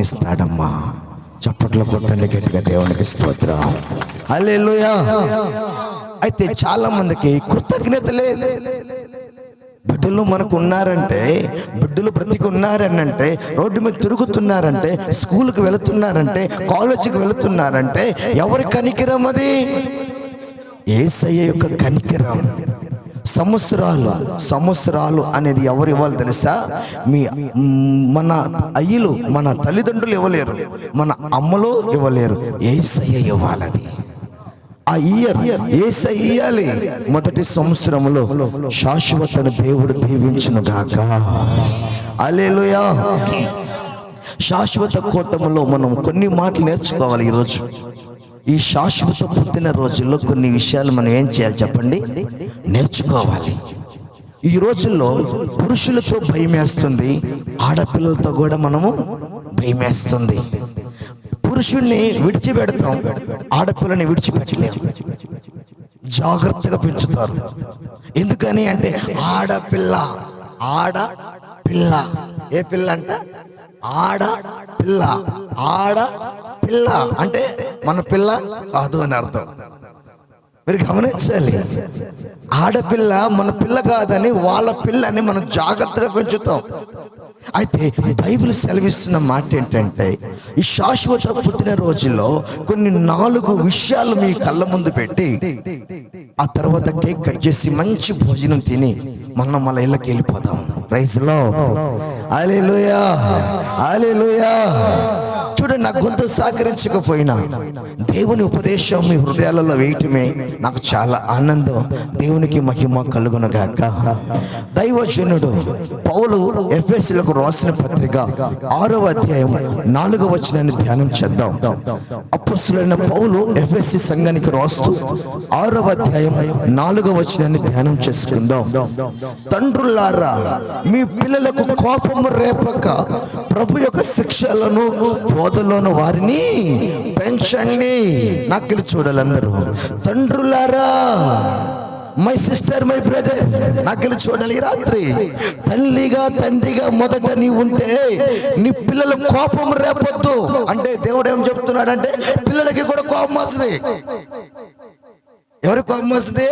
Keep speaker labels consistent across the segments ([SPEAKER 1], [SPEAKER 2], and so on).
[SPEAKER 1] ఇస్తాడమ్మా. చప్పట్లు కొట్టండి గట్టిగా, దేవునికి స్తోత్రం. హల్లెలూయా. అయితే చాలా మందికి కృతజ్ఞత లేదు. బిడ్డలు మనకు ఉన్నారంటే, బిడ్డలు బ్రతికి ఉన్నారనంటే, రోడ్డు మీద తిరుగుతున్నారంటే, స్కూల్కి వెళుతున్నారంటే, కాలేజీకి వెళుతున్నారంటే ఎవరి కనికిరం అది? యేసయ్య యొక్క కనికిరం. సంవత్సరాలు అనేది ఎవరు ఇవ్వాలి తెలుసా? మన అయ్యలు, మన తల్లిదండ్రులు ఇవ్వలేరు, మన అమ్మలు ఇవ్వలేరు, యేసయ్య ఇవ్వాలది. ఆ ఇయర్ యేసయ్య ఇయ్యాలి. మొదటి సంవత్సరంలో శాశ్వతను దేవుడు దీవించును గాక. హల్లెలూయా. శాశ్వత కూటములో మనం కొన్ని మాటలు నేర్చుకోవాలి. ఈరోజు ఈ శాశ్వత పుట్టిన రోజుల్లో కొన్ని విషయాలు మనం ఏం చేయాలి చెప్పండి? నేర్చుకోవాలి. ఈ రోజుల్లో పురుషులతో భయమేస్తుంది, ఆడపిల్లలతో కూడా మనము భయమేస్తుంది. పురుషుణ్ణి విడిచిపెడతాం, ఆడపిల్లని విడిచిపెట్టలేము. జాగ్రత్తగా పెంచుతారు. ఎందుకని అంటే ఆడపిల్ల ఏ పిల్ల అంట? ఆడపిల్ల అంటే మన పిల్ల కాదు అని అర్థం. మీరు గమనించాలి. ఆడపిల్ల మన పిల్ల కాదని వాళ్ళ పిల్లని మనం జాగ్రత్తగా పెంచుతాం. అయితే బైబిల్ సెలవిస్తున్న మాట ఏంటంటే, ఈ శాశ్వత పుట్టిన రోజుల్లో కొన్ని 4 విషయాలు మీ కళ్ళ ముందు పెట్టి, ఆ తర్వాత కేక్ కట్ చేసి మంచి భోజనం తిని మనం మన ఇళ్ళకి వెళ్ళిపోతాం. Praise Lord. Hallelujah, hallelujah. చూడండి, నా గొంతు సహకరించకపోయినా దేవుని ఉపదేశం మీ హృదయాలలో వేయటమే నాకు చాలా ఆనందం. దేవునికి మహిమ కలుగునుగాక. దైవజనుడు పౌలు ఎఫెసీయులకు రాసిన పత్రిక 6వ అధ్యాయం 4వ వచనాన్ని ధ్యానం చేద్దాం. అపొస్తలుడైన పౌలు ఎఫెసీ సంఘానికి రాస్తూ 6వ అధ్యాయం 4వ వచనాన్ని ధ్యానం చేసుకుందాం. తండ్రులారా, మీ పిల్లలకు కోపము రేపక ప్రభు యొక్క శిక్షలను బోధలోను వారిని పెంచండి. నాకు చూడాలి అందరూ. తండ్రులారా, మై సిస్టర్, మై బ్రదర్, నాకు చూడాలి. ఈ రాత్రి తల్లిగా తండ్రిగా మొదట నీ ఉంటే నీ పిల్లలు కోపం రేపొద్దు. అంటే దేవుడు ఏం చెప్తున్నాడంటే, పిల్లలకి కూడా కోపం వస్తుంది. ఎవరికి కోపం వస్తుంది?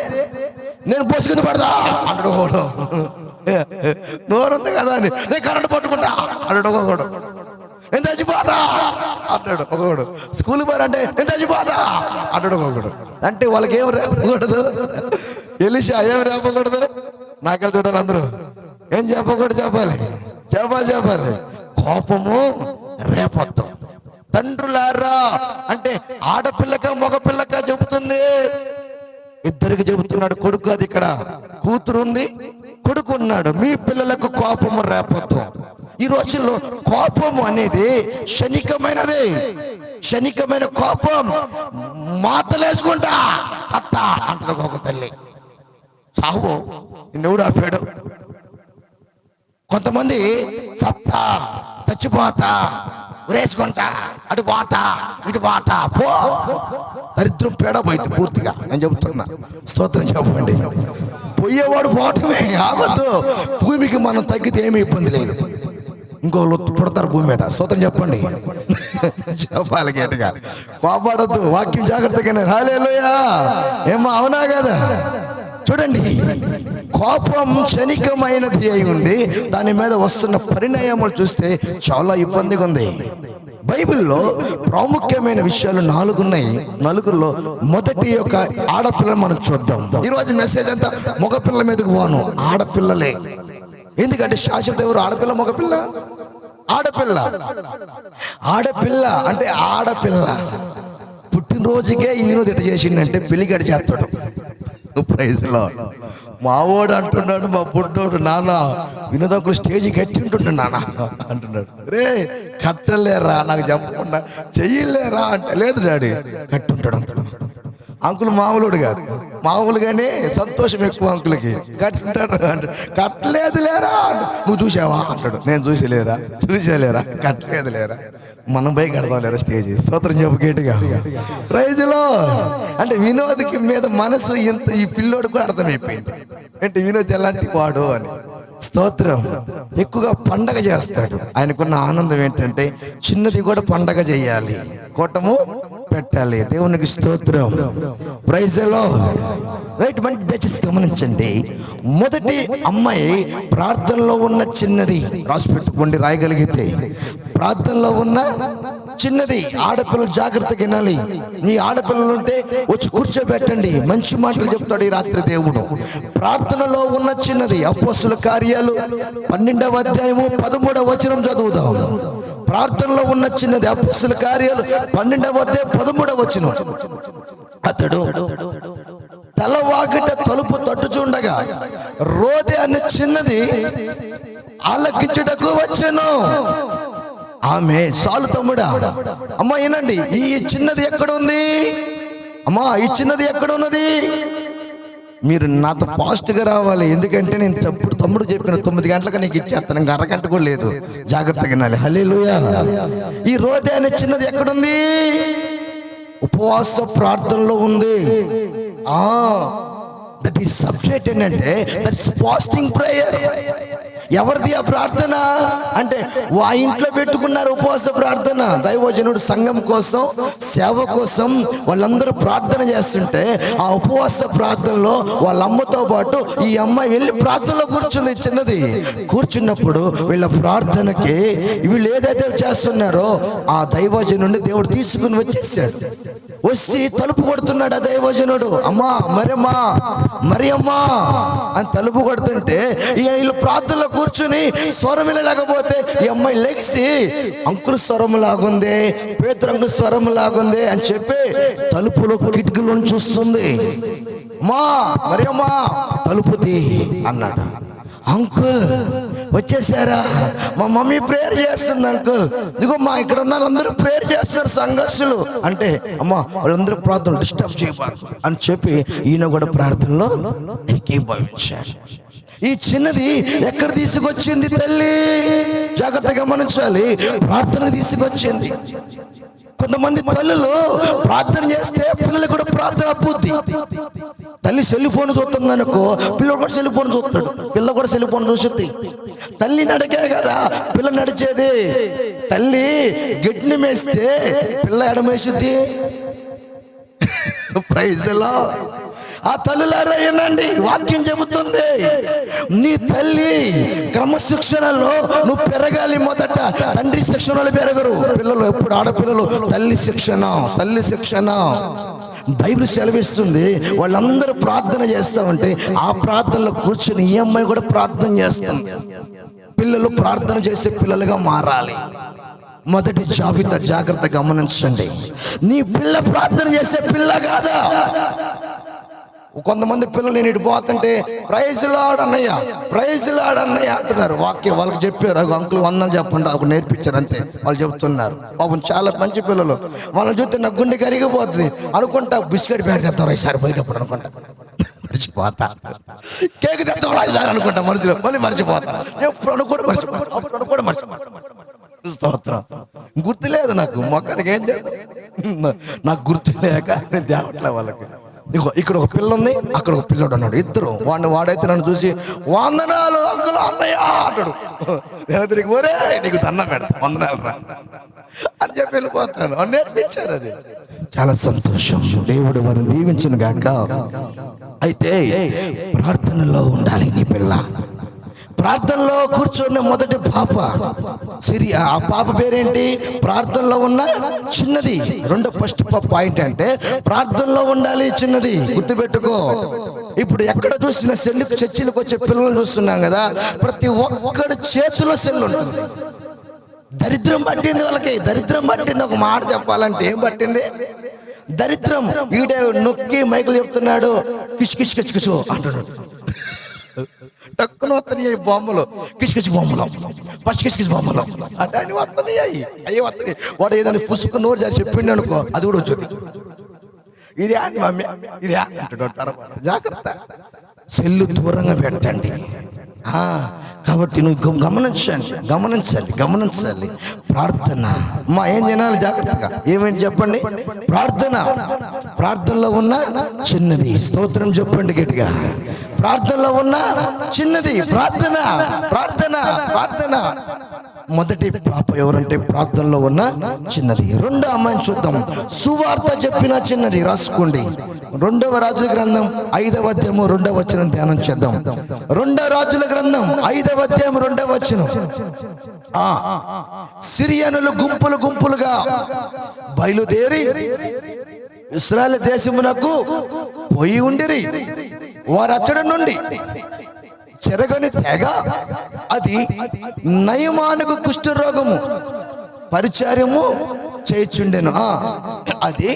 [SPEAKER 1] నేను పోసుకుని పడదా అంటాడు. నోరుంది కదా అని నేను కరెంట్ పట్టుకుంటా అంటాడు ఒకడు. నేను చచ్చిపోతా అంటాడు ఒకడు. స్కూల్ పోరంటే నేను చచ్చిపోతా అంటాడు ఒకడు. అంటే వాళ్ళకి ఏం రేపకూడదు? ఎలీషా ఏం రేపకూడదు? నాకెళ్ళి చూడాలి అందరూ. ఏం చెప్పకూడదు? చెప్పాలి. కోపము రేపొద్దు. తండ్రులారా అంటే ఆడపిల్లక మగపిల్లక చెబుతుంది. ఇద్దరికి చెబుతున్నాడు. కొడుకు, అది ఇక్కడ కూతురు ఉంది, కొడుకు ఉన్నాడు. మీ పిల్లలకు కోపము రేపొద్దు. ఈ రోజుల్లో కోపము అనేది క్షణికమైనది. క్షణికమైన కోపం మాతలేసుకుంటా సత్తా అంటారు ఒక తల్లి. సాహు నిన్నెవడు ఆపాడు? కొంతమంది సత్తా, చచ్చిపోతా, ఉరేసుకుంటా, అటు పోతా, ఇటు పోతా, పో. దరిద్రం పేడ పోయింది పూర్తిగా. నేను చెబుతున్నా, స్తోత్రం చెప్పండి. పోయేవాడు పోవటమే, ఆగొద్దు. భూమికి మనం తగ్గితే ఏమీ ఇబ్బంది లేదు. ఇంకోళ్ళు పుడతారు భూమి మీద. స్తోత్రం చెప్పండి. చెప్పాలి గట్టిగా. కోపడద్దు, వాక్యం జాగ్రత్తగానే. హల్లెలూయా. ఏమో అవునా కదా? చూడండి, కోపం క్షణికమైనది అయి ఉండి దాని మీద వస్తున్న పరిణామాలు చూస్తే చాలా ఇబ్బందిగా ఉంది. బైబిల్లో ప్రాముఖ్యమైన విషయాలు 4 ఉన్నాయి. 4లో మొదటి యొక్క ఆడపిల్లని మనం చూద్దాం. ఈరోజు మెసేజ్ అంతా మగపిల్ల మీదకు పోను, ఆడపిల్లలే. ఎందుకంటే శాశ్వత ఎవరు? ఆడపిల్ల, మగపిల్ల? ఆడపిల్ల అంటే ఆడపిల్ల. పుట్టినరోజుకే ఈయన తిట్ట చేసిండంటే పెళ్లిగడి చేస్తాడు. Praise lord. మావోడు అంటున్నాడు, మా పుట్టోడు, నాన్న వినోదకులు స్టేజ్ కట్టి ఉంటుండే నాన్న అంటున్నాడు. రే కట్టలేరా, నాకు చెప్పకుండా చెయ్యలేరా అంటే, లేదు డాడీ కట్టుంటాడు అంటున్నాడు. అంకుల్ మామూలుడు కాదు, మామూలుగానే సంతోషం ఎక్కువ అంకులకి. కట్టుంటాడు అంటే, కట్టలేదు లేరా. నువ్వు చూసావా అంటాడు. నేను చూసేలేరా కట్టలేదు లేరా. మనం పోయి కడతాం లేరా స్టేజ్. స్తోత్రం చెప్పు గట్టిగా. Praise lord. అంటే వినోద్కి మీద మనసు ఎంత, ఈ పిల్లోడు కూడా అర్థమైపోయింది. అంటే వినోద్ ఎలాంటి వాడు అని. స్తోత్రం. ఎక్కువగా పండగ చేస్తాడు. ఆయనకున్న ఆనందం ఏంటంటే చిన్నది కూడా పండగ చేయాలి, కూటము పెట్టాలి. దేవునికి స్తోత్రం. Praise the lord. రైట్, మంచి దయచేసి గమనించండి. మొదటి అమ్మాయి ప్రార్థనలో ఉన్న చిన్నది. రాసి పెట్టుకోండి రాయగలిగితే. ప్రార్థనలో ఉన్న చిన్నది. ఆడపిల్లలు జాగ్రత్తగా వినాలి. నీ ఆడపిల్లలు ఉంటే వచ్చి కూర్చోబెట్టండి, మంచి మాటలు చెప్తాడు ఈ రాత్రి దేవుడు. ప్రార్థనలో ఉన్న చిన్నది. అపోస్తుల కార్యాలు 12వ అధ్యాయము 13వ వచనం చదువుదాం. ప్రార్థనలో ఉన్న చిన్నది. అపోస్తుల కార్యాలు 12వ అధ్యాయం 13వ వచనం. అతడు తలవాకిట తలుపు తట్టుచుండగా రోదె అనే చిన్నది ఆలకించుటకు వచ్చెను. ఆమె చాలు తమ్ముడా. అమ్మా ఏనండి, ఈ చిన్నది ఎక్కడ ఉంది? అమ్మా ఈ చిన్నది ఎక్కడ ఉన్నది? మీరు నాతో ఫాస్ట్గా రావాలి, ఎందుకంటే నేను తమ్ముడు చెప్పిన 9 గంటలకు నీకు ఇచ్చేస్తాను, ఇంకా అరగంట కూడా లేదు. జాగ్రత్తగా వినాలి. హల్లెలూయా. ఈ రోదె అనే చిన్నది ఎక్కడుంది? ఉపవాస ప్రార్థనలో ఉంది. దట్ ఈస్ సబ్జెక్ట్ ఏంటంటే దట్ ఇస్ ఫాస్టింగ్ ప్రేయర్. ఎవరిది ఆ ప్రార్థన అంటే ఆ ఇంట్లో పెట్టుకున్నారు ఉపవాస ప్రార్థన. దైవజనుడు సంఘం కోసం, సేవ కోసం వాళ్ళందరూ ప్రార్థన చేస్తుంటే ఆ ఉపవాస ప్రార్థనలో వాళ్ళ అమ్మతో పాటు ఈ అమ్మాయి వెళ్ళి ప్రార్థనలో కూర్చుంది. చిన్నది కూర్చున్నప్పుడు వీళ్ళ ప్రార్థనకి వీళ్ళు ఏదైతే చేస్తున్నారో ఆ దైవజనుడిని దేవుడు తీసుకుని వచ్చేసాడు. వచ్చి తలుపు కొడుతున్నాడు ఆ దైవజనుడు. అమ్మా మరియమ్మా, మరియమ్మా అని తలుపు కొడుతుంటే వీళ్ళు ప్రార్థనలో కూర్చుని స్వరం లేకపోతే ఈ అమ్మాయి లెగిసి అంకుల్ స్వరం లాగుంది, పేతురు స్వరం లాగుంది అని చెప్పి తలుపులో కిటికీలను చూస్తుంది. మా మరియమ్మా తలుపు తీ అన్నాడు. అంకుల్ వచ్చేసారా? మా మమ్మీ ప్రేయర్ చేస్తుంది అంకుల్. ఇదిగో మా ఇక్కడ ఉన్న వాళ్ళందరూ ప్రేయర్ చేస్తారు సంఘర్షులు అంటే, అమ్మా వాళ్ళందరూ ప్రార్థనలు డిస్టర్బ్ చేయబారు అని చెప్పి ఈయన కూడా ప్రార్థనలో ఏకీభవించాడు. ఈ చిన్నది ఎక్కడ తీసుకొచ్చింది తల్లి? జాగ్రత్తగా గమనించాలి. ప్రార్థనకు తీసుకొచ్చింది. కొంతమంది తల్లులు ప్రార్థన చేస్తే పిల్లలు కూడా ప్రార్థన అబ్బుద్ది. తల్లి సెల్ ఫోన్ చూస్తుంది అనుకో, పిల్లలు కూడా సెల్ ఫోన్ చూస్తాడు, పిల్ల కూడా సెల్ ఫోన్ చూస్తుంది. తల్లి నడికే కదా పిల్ల నడిచేది. తల్లి గిడ్ని మేస్తే పిల్ల ఎడమేసిద్ది. Praise the lord. ఆ తల్లులారా వినండి, వాక్యం చెబుతుంది నీ తల్లి క్రమశిక్షణలో నువ్వు పెరగాలి. మొదట తండ్రి శిక్షణలో పెరగరు పిల్లలు. ఎప్పుడు ఆడపిల్లలు తల్లి శిక్షణ, తల్లి శిక్షణ. బైబిల్ సెలవిస్తుంది వాళ్ళందరూ ప్రార్థన చేస్తా ఉంటే ఆ ప్రార్థనలో కూర్చుని ఈ అమ్మాయి కూడా ప్రార్థన చేస్తుంది. పిల్లలు ప్రార్థన చేసే పిల్లలుగా మారాలి. మొదటి జాబితా జాగ్రత్త గమనించండి. నీ పిల్ల ప్రార్థన చేసే పిల్ల కాదా? కొంతమంది పిల్లలు నేను ఇటు పోతుంటే ప్రైజ్ లార్డ్ అన్నయ్య, ప్రైజ్ లార్డ్ అన్నయ్య అంటున్నారు. వాక్యం వాళ్ళకి చెప్పారు, అంకుల్ వందలు చెప్పండి, ఒక నేర్పించారు అంతే. వాళ్ళు చెబుతున్నారు. పాపం చాలా మంచి పిల్లలు. వాళ్ళని చూస్తే నాకు గుండె కరిగిపోతుంది అనుకుంటా. బిస్కెట్ ప్యాకెట్ తెస్తాం ఈసారి పోయేటప్పుడు అనుకుంటా, మర్చిపోతా. కేక్ తెస్తాం ఈసారి అనుకుంటా, మళ్ళీ మర్చిపోతా. ఎప్పుడు అనుకోవడం మర్చిపోతా, అప్పుడు అనుకోవడం మర్చిపోతా. స్తోత్రం. గుర్తు లేదు నాకు, మొక్కడికి ఏం చేద్దాం నాకు గుర్తు లేక నేను తేవట్లే వాళ్ళకి. ఇక్కడ ఒక పిల్ల ఉంది, అక్కడ ఒక పిల్లడు అన్నాడు. ఇద్దరు వాడైతే నన్ను చూసి వందనాలు అంకుల్ అన్నయ్య అంటాడు. నేను ఒరే నీకు దండం పెడతా, వందనాలు రా అని చెప్పి వెళ్ళిపోతాను. నేర్పించారు. అది చాలా సంతోషం. దేవుడు వారిని దీవించును గాక. అయితే ప్రార్థనలో ఉండాలి నీ పిల్ల. ప్రార్థనలో కూర్చున్న మొదటి పాప సిరియా. ఆ పాప పేరేంటి? ప్రార్థనలో ఉన్న చిన్నది. ఫస్ట్ పాయింట్ అంటే ప్రార్థనలో ఉండాలి చిన్నది. గుర్తుపెట్టుకో. ఇప్పుడు ఎక్కడ చూసిన చర్చిలకు వచ్చే పిల్లలు చూస్తున్నాం కదా, ప్రతి ఒక్కడి చేతిలో సెల్ ఉంటుంది. దరిద్రం పట్టింది వాళ్ళకి, దరిద్రం పట్టింది. ఒక మాట చెప్పాలంటే ఏం పట్టింది? దరిద్రం. ఈడే నొక్కి మైకులు చెప్తున్నాడు, కిష్ కిష్ కిష్ కిష్ అంటున్నాడు. టక్కున వస్తున్నాయి బొమ్మలు, కిష్కిష్ బొమ్మలు, పచ్చికిష్కిష్ బొమ్మలు అంటే అన్ని వస్తున్నాయి. అయ్యి వస్తున్నాయి. వాడు ఏదైనా పుసుకు నోరు జారి చెప్పిండి అనుకో, అది కూడా వచ్చింది. ఇదే అని మమ్మీ, ఇదే అంటున్నాడు. తర్వాత జాగ్రత్త, సెల్లు దూరంగా పెట్టండి. కాబట్టి నువ్వు గమనించాలి. ప్రార్థన అమ్మా ఏం చేయాలి జాగ్రత్తగా, ఏమేంటి చెప్పండి? ప్రార్థనలో ఉన్న చిన్నది. స్తోత్రం చెప్పండి గట్టిగా. ప్రార్థనలో ఉన్న చిన్నది ప్రార్థన. మొదటి పాప ఎవరంటే ప్రార్థనలో ఉన్న చిన్నది. రెండో అమ్మాయిని చూద్దాం. సువార్త చెప్పిన చిన్నది. రాసుకోండి. 2వ రాజుల గ్రంథం 5వ అధ్యాయము 2వ వచనం ధ్యానం చేద్దాం. 2వ రాజుల గ్రంథం 5వ అధ్యాయం 2వ వచనం. సిరియనులు గుంపులుగా బయలుదేరి ఇశ్రాయేలు దేశమునకు పోయి ఉండిరి. వారు అచ్చడి నుండి చెరగని తెగ, అది నయమానుకు కుష్ఠరోగము పరిచర్యము చేయుచుండెను. అది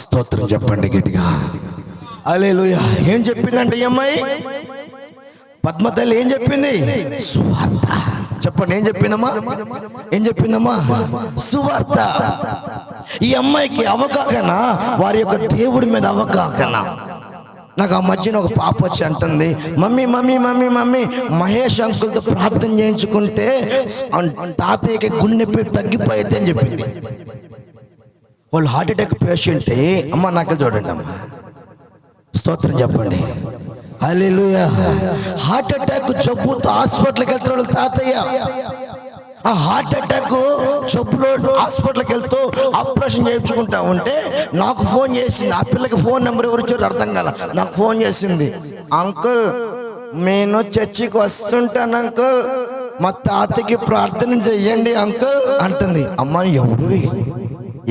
[SPEAKER 1] స్తోత్రం చెప్పండి గట్టిగా. హల్లెలూయా. ఏం చెప్పిందంటే ఈ అమ్మాయి పద్మతల్లి ఏం చెప్పింది? సువార్త. చెప్పండి ఏం చెప్పిందమ్మా? సువార్త. ఈ అమ్మాయికి అవగాహన, వారి యొక్క దేవుడి మీద అవగాహన. నాకు ఆ మధ్యన ఒక పాప వచ్చి అంటుంది, మమ్మీ మహేష్ అంకుల్తో ప్రార్థన చేయించుకుంటే తాతయ్యకి గుండె నొప్పి తగ్గిపోయేది అని చెప్పింది. వాళ్ళు హార్ట్ అటాక్ పేషెంటే. అమ్మ నాకు చూడండి అమ్మ, స్తోత్రం చెప్పండి. హల్లెలూయా. హార్ట్ అటాక్ జబ్బుతో హాస్పిటల్కి వెళ్తారు తాతయ్య. ఆ హార్ట్ అటాక్ జబ్బులో హాస్పిటల్కి వెళ్తూ ఆపరేషన్ చేయించుకుంటా ఉంటే నాకు ఫోన్ చేసింది. ఆ పిల్లకి ఫోన్ నెంబర్ ఎవరు ఇచ్చారు అర్థం కాల. నాకు ఫోన్ చేసింది, అంకుల్ నేను చర్చికి వస్తుంటాను అంకుల్, మా తాతకి ప్రార్థన చెయ్యండి అంకుల్ అంటుంది. అమ్మ ఎవరు,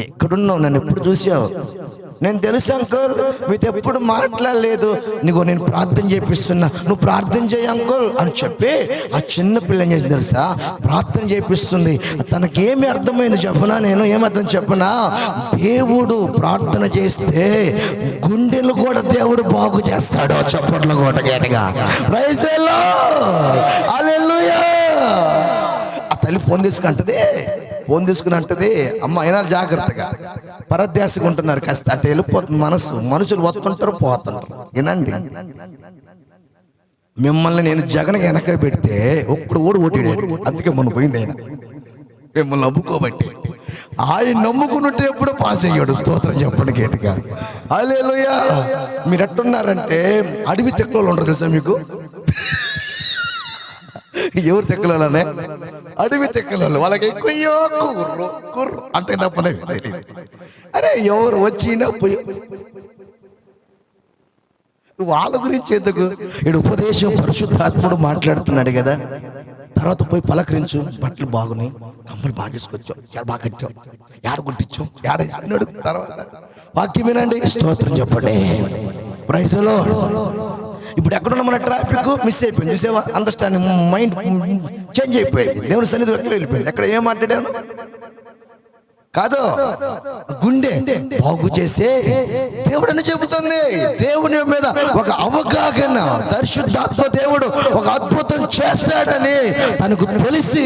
[SPEAKER 1] ఎక్కడున్నావు, నన్ను ఎప్పుడు చూసావు? నేను తెలుసు అంకుల్, మీతో ఎప్పుడు మాట్లాడలేదు, నీకు నేను ప్రార్థన చేపిస్తున్నా, నువ్వు ప్రార్థన చేయి అంకుల్ అని చెప్పి ఆ చిన్న పిల్ల ఏం చేసి తెలుసా, ప్రార్థన చేపిస్తుంది. తనకేమి అర్థమైంది చెప్పనా? నేను ఏమర్థం చెప్పనా? దేవుడు ప్రార్థన చేస్తే గుండెలు కూడా దేవుడు బాగు చేస్తాడు. చప్పట్లు కూడా గట్టిగా ప్రైజ్ ది లార్డ్. హల్లెలూయా. ఆ తల్లి ఫోన్ తీసుకుని అంటది, అమ్మ అయినా జాగ్రత్తగా, పరధ్యాసగా ఉంటున్నారు, కాస్త అటు వెళ్ళిపోతుంది మనుషులు వస్తుంటారు పోతుంటారు. వినండి, మిమ్మల్ని నేను జగన్ వెనక పెడితే ఒక్కడు ఓడిడాడు, అందుకే మొన్న పోయింది ఆయన మిమ్మల్ని నమ్ముకోబట్టి. ఆయన నమ్ముకున్నట్టు ఎప్పుడు పాస్ అయ్యాడు. స్తోత్రం చెప్పండి గట్టిగా. హల్లెలూయా. మీరు ఎట్టున్నారంటే అడవి తెక్కలు ఉండరు తెలుసా మీకు? ఎవరు తెక్కలనే? అడవి తెక్కలలో. వాళ్ళకి ఎక్కువ కుర్రు అంటే తప్పనే. అరే ఎవరు వచ్చినా పోయి వాళ్ళ గురించి ఎందుకు? ఈడు ఉపదేశం పరిశుద్ధాత్ముడు మాట్లాడుతున్నాడు కదా. తర్వాత పోయి పలకరించు, బట్టలు బాగున్నాయి, కమ్మలు బాగా తీసుకొచ్చావు, బాగా కట్టావు, యాడ గుట్టించావు, యాడన్నాడు. తర్వాత వాక్యం వినండి, స్తోత్రం చెప్పండి. Praise the lord. ఇప్పుడు ఎక్కడున్నా మన ట్రాఫిక్ మిస్ అయిపోయింది, చూసేవా? అండర్స్టాండింగ్ మైండ్ చేంజ్ అయిపోయింది. దేవుని సన్నిధి ఎక్కడ వెళ్ళిపోయింది. ఎక్కడ ఏం మాట్లాడాను కాదు, గుండె బాగు చేసే దేవుడని చెబుతుంది. దేవుని మీద ఒక అవగాహన, పరిశుద్ధాత్మ దేవుడు ఒక అద్భుతం చేస్తాడని తనకు తెలిసి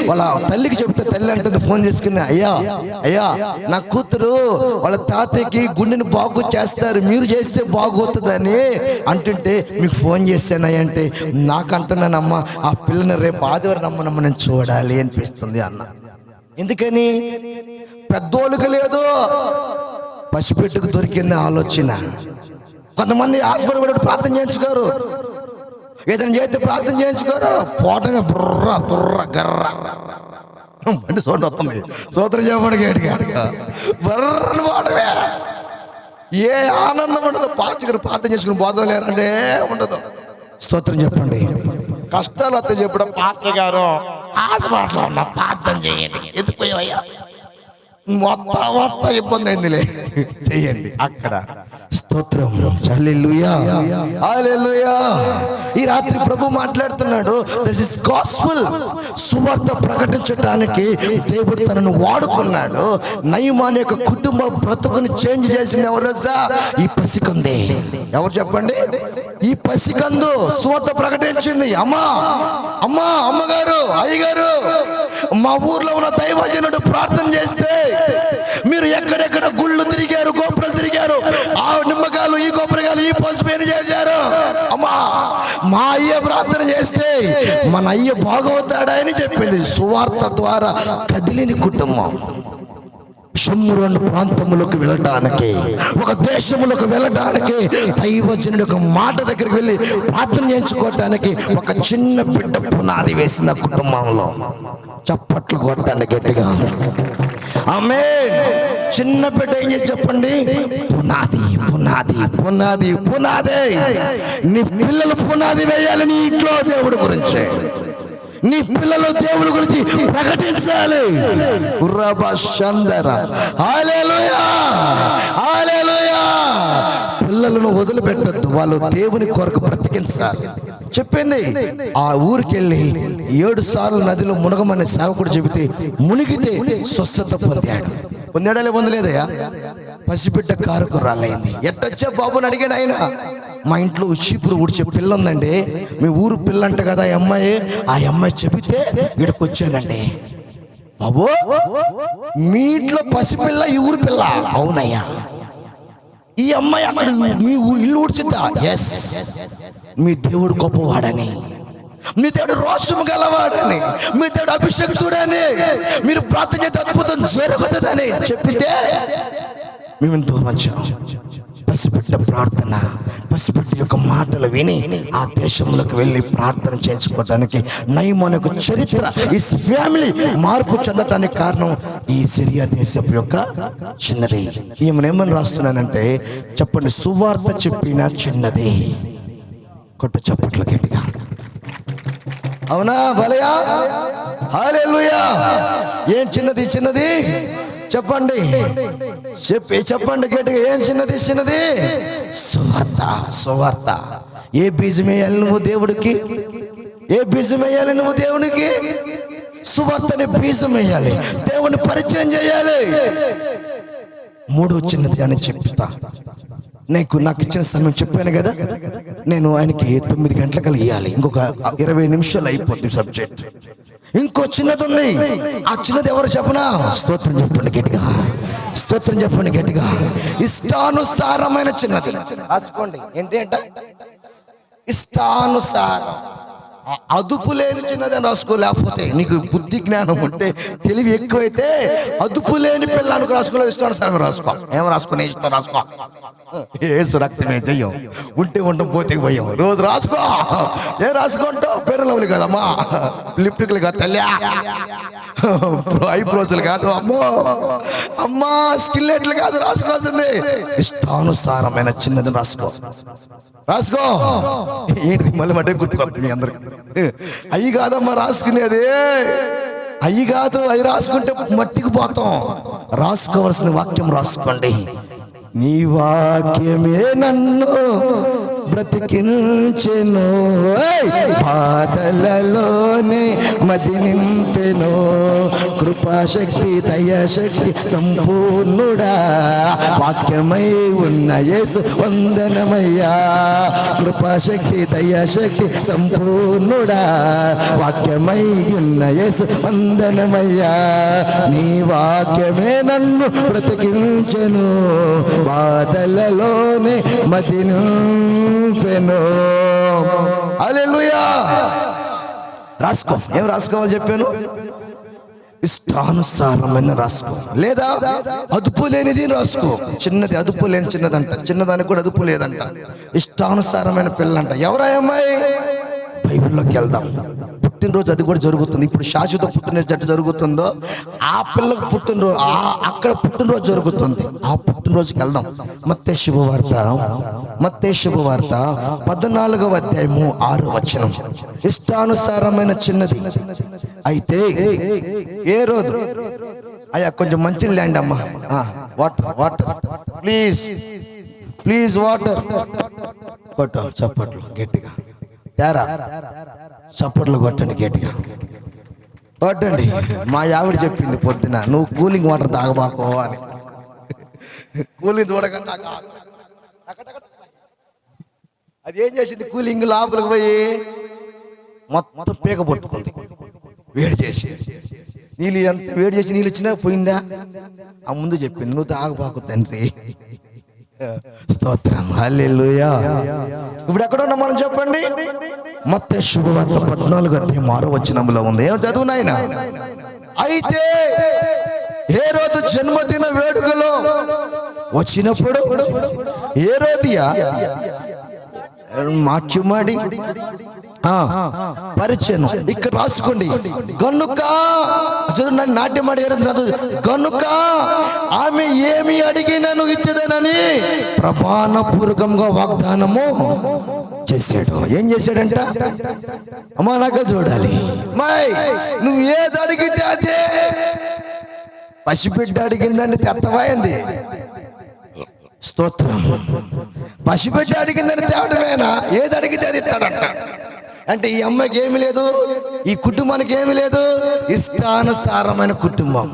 [SPEAKER 1] వాళ్ళ తల్లికి చెబితే తల్లి అంటుంది, ఫోన్ చేసుకుని, అయ్యా నా కూతురు వాళ్ళ తాతయ్యకి గుండెని బాగు చేస్తారు, మీరు చేస్తే బాగోతుందని అంటుంటే మీకు ఫోన్ చేశానయ్యంటే నాకు అంటున్నానమ్మా, ఆ పిల్లని రేపు ఆదివారం నమ్మనమ్మ నేను చూడాలి అనిపిస్తుంది అన్న. ఎందుకని? పెద్దోళ్ళకి లేదు, పసిపెట్టుకు దొరికింది ఆలోచన. కొంతమంది హాస్పిటల్ కూడా ప్రార్థన చేయించుకోరు, ఏదైనా చేస్తే ప్రార్థన చేయించుకోరు, పోటనే బుర్ర తుర్ర గర్ర అంటే చోటు వస్తుంది. సోదరు చెప్పండి గట్టిగా, బర్రని పోవడమే. ఏ ఆనందం ఉండదు. పాస్టర్ ప్రార్థన చేసుకుని బోధలేరంటే ఉండదు. స్తోత్రం చెప్పండి. కష్టాలు వస్తే చెప్పడం, పాస్టర్ గారు హాస్పిటల్లో ఉన్న ప్రార్థన చేయండి, ఎందుకుపోయావయ్యా, మొత్తం ఇబ్బంది అయిందిలే, చెయ్యండి అక్కడ. స్తోత్రం. హల్లెలూయా, హల్లెలూయా. ఈ రాత్రి ప్రభు మాట్లాడుతున్నాడు, దిస్ ఇస్ గాస్పెల్. సువార్త ప్రకటించడానికి దేవుడు తనను వాడుకున్నాడు. నయమాన్ యొక్క కుటుంబ బ్రతుకుని చేంజ్ చేసింది ఎవరు? ఈ పసికంది. ఎవరు చెప్పండి? ఈ పసికందు సువార్త ప్రకటించింది. అమ్మగారు, అయ్యగారు, మా ఊర్లో ఉన్న దైవజనుడు ప్రార్థన చేస్తే మీరు ఎక్కడెక్కడ గుళ్ళు తిరిగారు, గోపురాలు తిరిగారు, ఆ నిమ్మకాయలు, ఈ కొబ్బరికాయలు, ఈ పసుపు ఏం చేశారు? అమ్మా, మా అయ్య ప్రార్థన చేస్తే మన అయ్య బాగవుతాడా అని చెప్పింది. సువార్త ద్వారా కదిలింది కుటుంబం. షమ్రోను ప్రాంతములకు వెళ్ళటానికి, ఒక దేశములకు వెళ్ళటానికి, దైవజనుడి ఒక మాట దగ్గరికి వెళ్ళి ప్రార్థన చేయించుకోవటానికి ఒక చిన్న బిడ్డ పునాది వేసిన కుటుంబంలో. చప్పట్లు కొట్టండి గట్టిగా. ఆమేన్. చిన్న బిడ్డ ఏం చేసి చెప్పండి? పునాది, పునాది, పునాది, పునాది. నీ పిల్లలు పునాది వేయాలి నీ ఇంట్లో దేవుడి గురించి. నీ పిల్లలు దేవుడి గురించి ప్రకటించాలి. హల్లెలూయా, హల్లెలూయా. పిల్లలను వదిలిపెట్టద్దు, వాళ్ళు దేవుని కొరకు బ్రతికించాలి చెప్పింది. ఆ ఊరికెళ్ళి 7 సార్లు నదిలో మునగమని సేవకుడు చెబితే మునిగితే స్వస్థత పొందాడు. పొందాడలే పొందలేదయ్యా? పసిబిడ్డ కారుకు రాలైంది. ఎట్టొచ్చా బాబుని అడిగాడు ఆయన. మా ఇంట్లో చీపురు ఊడ్చే పిల్ల ఉందండి, మీ ఊరు పిల్ల అంట కదా ఆ అమ్మాయి చెబితే ఇక్కడికి వచ్చానండి. బాబు, మీ ఇంట్లో పసిపిల్ల ఈ ఊరు పిల్ల? అవునయ్యా. ఈ అమ్మాయి అక్కడ మీ ఇల్లు ఊడ్చిద్దా? ఎస్. మీ దేవుడు గొప్పవాడని, మీ దేవుడు రోషము గలవాడని, మీ దేవుడు అభిషేకుడని, మీరు ప్రార్థన చేస్తే అద్భుతం జరుగుతుందని చెప్పితే మేము దూరం వచ్చాం. పసిబిడ్డ ప్రార్థన, పసిబిడ్డ యొక్క మాటలు విని ఆ దేశంలోకి వెళ్ళి ప్రార్థన చేసుకోవడానికి నయమాను యొక్క చరిత్ర, ఈ ఫ్యామిలీ మార్పు చెందటానికి కారణం ఈ సిరియా దేశపు యొక్క చిన్నది. ఈమెనేమని రాస్తున్నానంటే చెప్పండి, సువార్త చెప్పిన చిన్నది. కొట్టు చప్పట్లు గట్టిగా. అవునా భలయా? హల్లెలూయా. ఏం చిన్నది? చిన్నది చెప్పండి, చెప్పండి గట్టిగా. ఏం చిన్నది? చిన్నది సువార్త. సువార్త. ఏ బీజం వేయాలి నువ్వు దేవుడికి? ఏ బీజం వేయాలి నువ్వు దేవునికి? సువార్తని బీజం వేయాలి, దేవుని పరిచయం చేయాలి. 3వ చిన్నది అని చెప్తా. నాకు ఇచ్చిన సమయం చెప్పాను కదా, నేను ఆయనకి 9 గంటలకల్లా ఇవ్వాలి. ఇంకొక 20 నిమిషాలు అయిపోతుంది సబ్జెక్ట్. ఇంకో చిన్నది ఉంది. ఆ చిన్నది ఎవరు చెప్పనా? స్తోత్రం చెప్పండి గట్టిగా. స్తోత్రం చెప్పండి గట్టిగా. ఇష్టానుసారమైన చిన్నది రాసుకోండి. ఏంటి అంట? ఇష్టానుసారం. అదుపు లేని చిన్నది అని రాసుకో. లేకపోతే నీకు బుద్ధి జ్ఞానం ఉంటే, తెలివి ఎక్కువైతే అదుపు లేని పిల్లకు రాసుకోలేదు, ఇష్టానుసారం రాసుకో. ఏం రాసుకునే ఇష్టం రాసుకో. ఏసు రక్తమే జయం, ఉంటే ఉండడం పోతే భయం. రోజు రాసుకో. ఏం రాసుకుంటావు? పేర్లవులు కాదమ్మా, లిప్టిక్లు కాదు తల్లి, ఐబ్రోస్లు కాదు అమ్మో, అమ్మా స్కిల్లెట్లు కాదు రాసుకోవాల్సింది. ఇష్టానుసారమైన చిన్నది రాసుకో. రాసుకో. ఏంటిది మళ్ళీ మటే గుర్తుకొస్తుంది మీ అందరికి. అయ్యి కాదమ్మా రాసుకునేది, అయ్యి కాదు. అవి రాసుకుంటే మట్టికి పోతాం. రాసుకోవాల్సిన వాక్యం రాసుకోండి. నీ వాక్యమే నన్ను బ్రతికించెను, బాధలలోనే మది నింపెను, కృపాశక్తి దయాశక్తి సంపూర్ణుడా, వాక్యమై ఉన్న యేసు వందనమయ్యా. కృపాశక్తి దయాశక్తి సంపూర్ణుడా, వాక్యమై ఉన్న యేసు వందనమయ్యా. నీ వాక్యమే నన్ను బ్రతికించెను, బాధలలోనే మది నింపెను. హల్లెలూయా. రాసుకో. ఏం రాసుకోవాలి చెప్పాను? ఇష్టానుసారమైన రాసుకో, లేదా అదుపు లేనిది రాసుకో. చిన్నది అదుపు లేని చిన్నదంట, చిన్నదానికి కూడా అదుపు లేదంట. ఇష్టానుసారమైన పిల్లంట. ఎవరా అమ్మాయి? బైబిల్లోకి వెళ్దాం. పుట్టినరోజు అది కూడా జరుగుతుంది. ఇప్పుడు శాశ్వత పుట్టినరోజు ఎట్లా జరుగుతుందో ఆ పిల్లలకు పుట్టినరోజు, అక్కడ పుట్టినరోజు జరుగుతుంది. ఆ పుట్టినరోజుకి వెళ్దాం. మత్తయి శుభవార్త 14వ అధ్యాయము 6వ వచనం. ఇష్టానుసారమైన చిన్నది. అయితే ఏ రోజు అయ్యా కొంచెం మంచి ల్యాండ్ అమ్మా, వాటర్ ప్లీజ్ వాటర్. కొట్ట చప్పట్లు గట్టిగా. తేరా చప్పట్లు కొట్టండి గట్టిగా కొట్టండి. మా ఆవిడ చెప్పింది పొద్దున, నువ్వు కూలింగ్ వాటర్ తాగబాకో అని. కూలింగ్ చూడకుండా అది ఏం చేసింది? కూలింగ్ లోపలికి పోయి మొత్తం పీక పట్టుకుంది. వేడి చేసి నీళ్ళు, ఎంత వేడి చేసి నీళ్ళు ఇచ్చినా పోయిందా? ఆ ముందు చెప్పింది, నువ్వు తాగబాకు తండ్రి. స్తోత్రం, హల్లెలూయా. ఇప్పుడు ఎక్కడ ఉన్నాం మనం చెప్పండి? మత్తయి శుభవార్త 14:6 ఉంది. ఏం చదువు నాయనా? అయితే హేరోదు జన్మదిన వేడుకలో వచ్చినప్పుడు హేరోదియా మార్చుమాడి పరిచయం ఇక్కడ రాసుకోండి. గనుక చదువు, నాట్యమాడి చదువు. గనుక ఆమె ఏమి అడిగినను ఇచ్చేదనని ప్రమాణపూర్వకంగా వాగ్దానము చేశాడు. ఏం చేశాడంట? అమ్మా నాకు చూడాలి, నువ్వు ఏది అడిగితే అదే. పసిబిడ్డ అడిగిందని తెత్తమైంది. స్తోత్రం. పసిబిడ్డ అడిగిందని తేవడమేనా? ఏది అడిగితే అది ఇస్తాడంట. అంటే ఈ అమ్మాయికి ఏమి లేదు, ఈ కుటుంబానికి ఏమి లేదు. ఇష్టానుసారమైన కుటుంబం,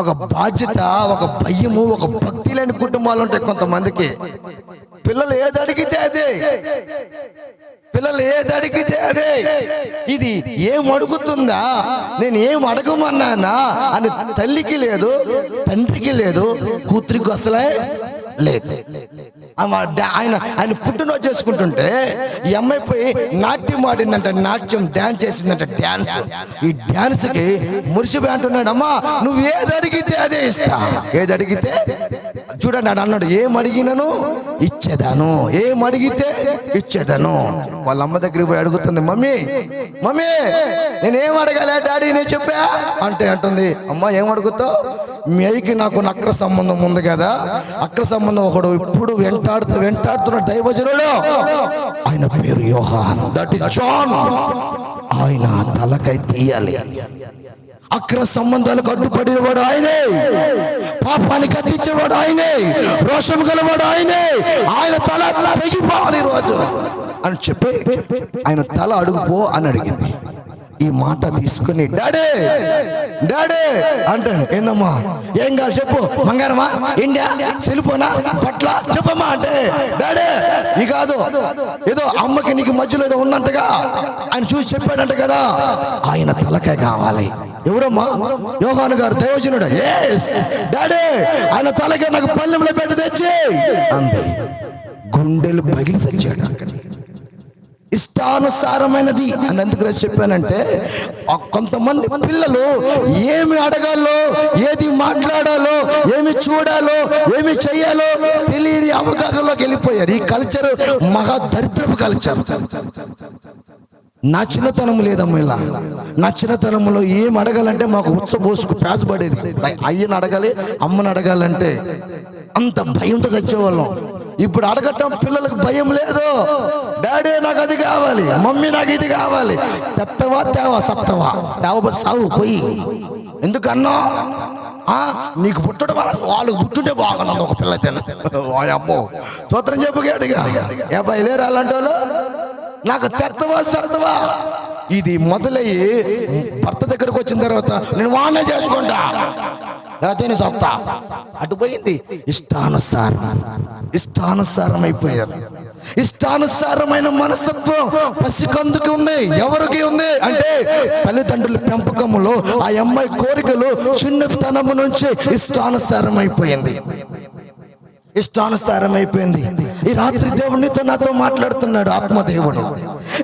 [SPEAKER 1] ఒక బాధ్యత, ఒక భయము, ఒక భక్తి లేని కుటుంబాలు ఉంటాయి కొంతమందికి. పిల్లలు ఏది అడిగితే అదే, పిల్లలు ఏది అడిగితే అదే. ఇది ఏం అడుగుతుందా, నేను ఏం అడగమన్నానా అని తల్లికి లేదు, తండ్రికి లేదు, కూతురికి అసలే లేదు. ఆయన పుట్టినరోజు చేసుకుంటుంటే ఈ అమ్మాయి పోయి నాట్యం ఆడిందంట, నాట్యం డ్యాన్స్ చేసిందంట. డ్యాన్స్, ఈ డ్యాన్స్ కి మురిసిపోయి అంటున్నాడు, అమ్మా నువ్వు ఏది అడిగితే అదే ఇస్తా. ఏది అడిగితే చూడండి, అన్నాడు ఏం అడిగినను ఇచ్చేదాను, ఏం అడిగితే ఇచ్చేదాను. వాళ్ళ అమ్మ దగ్గరికి పోయి అడుగుతుంది, మమ్మీ మమ్మీ నేనేం అడగాలి డాడీ, నేను చెప్పా అంటే అంటుంది, అమ్మ ఏం అడుగుతావు? మీ అయ్యకి నాకు అక్ర సంబంధం ఉంది కదా, అక్ర సంబంధం ఒకడు ఇప్పుడు వెంటాడుతున్న దైవజనుడు, ఆయన పేరు యోహాన్, దట్ ఇస్ జాన్. ఆయన తలకై తీయాలి. అక్ర సంబంధాలకు అడ్డుపడినవాడు ఆయనే, పాపానికి అందించేవాడు ఆయనే, రోషం గలవాడు ఆయనే. ఆయన తల తెగిపోవాలి రోజు అని చెప్పి ఆయన తల అడుగుపో అని అడిగింది. ఈ మాట తీసుకుని డాడీ డాడీ అంటే, ఏందమ్మా ఏం కాదు చెప్పు, బంగారమా, ఇండియా, సెల్ఫోనా, పట్ల చెప్పమ్మా అంటే, డాడీ ఈ కాదు, ఏదో అమ్మకి నీకు మధ్యలో ఏదో ఉన్నట్టుగా ఆయన చూసి చెప్పాడంట కదా, ఆయన తలకాయ కావాలి. ఎవరమ్మా? యోహాను గారు, దైవజనుడు. ఎస్ డాడీ, ఆయన తలకాయ నాకు పల్లెంలో పెట్టి తెచ్చి అంది. గుండెలు పగిలి సచ్చాడు అక్కడ. ఇష్టానుసారమైనది అని ఎందుకు చెప్పానంటే, కొంతమంది పిల్లలు ఏమి అడగాలో, ఏది మాట్లాడాలో, ఏమి చూడాలో, ఏమి చెయ్యాలో తెలియని అవగాహనలోకి వెళ్ళిపోయారు. ఈ కల్చర్ మహా దరిద్రపు కల్చర్. నా చిన్నతనం లేదమ్మా ఇలా. నా చిన్నతనంలో ఏం అడగాలంటే మాకు ఉచ్చబోసుకు పేసపడేది. అయ్యని అడగాలి, అమ్మని అడగాలంటే అంత భయంతో చచ్చేవాళ్ళం. ఇప్పుడు అడగటం పిల్లలకు భయం లేదు. డాడీ నాకు అది కావాలి, మమ్మీ నాకు ఇది కావాలి. తెత్తవా తేవా, సత్తవా తేవబడి సావు పోయి. ఎందుకన్నా నీకు పుట్టడం వల్ల వాళ్ళకి పుట్టుంటే బాగున్నది. ఒక పిల్ల తిన అమ్మో సూత్రం చెప్పుగాడిగా ఏ బయలుదేరి అలాంటి వాళ్ళు నాకు తెత్తవా సత్తవా. ఇది మొదలయ్యి భర్త దగ్గరకు వచ్చిన తర్వాత నేను వానే చేసుకుంటా, లేకపోతే నేను సత్తా అటు పోయింది. ఇష్టానుసారం అయిపోయారు. ఇష్టానుసారమైన మనస్తత్వం పసికందుకి ఉంది. ఎవరికి ఉంది అంటే తల్లిదండ్రుల పెంపకములో ఆ అమ్మాయి కోరికలు చిన్నతనము నుంచి ఇష్టానుసారం అయిపోయింది. ఈ రాత్రి దేవుడు నీతో నాతో మాట్లాడుతున్నాడు. ఆత్మదేవుడు,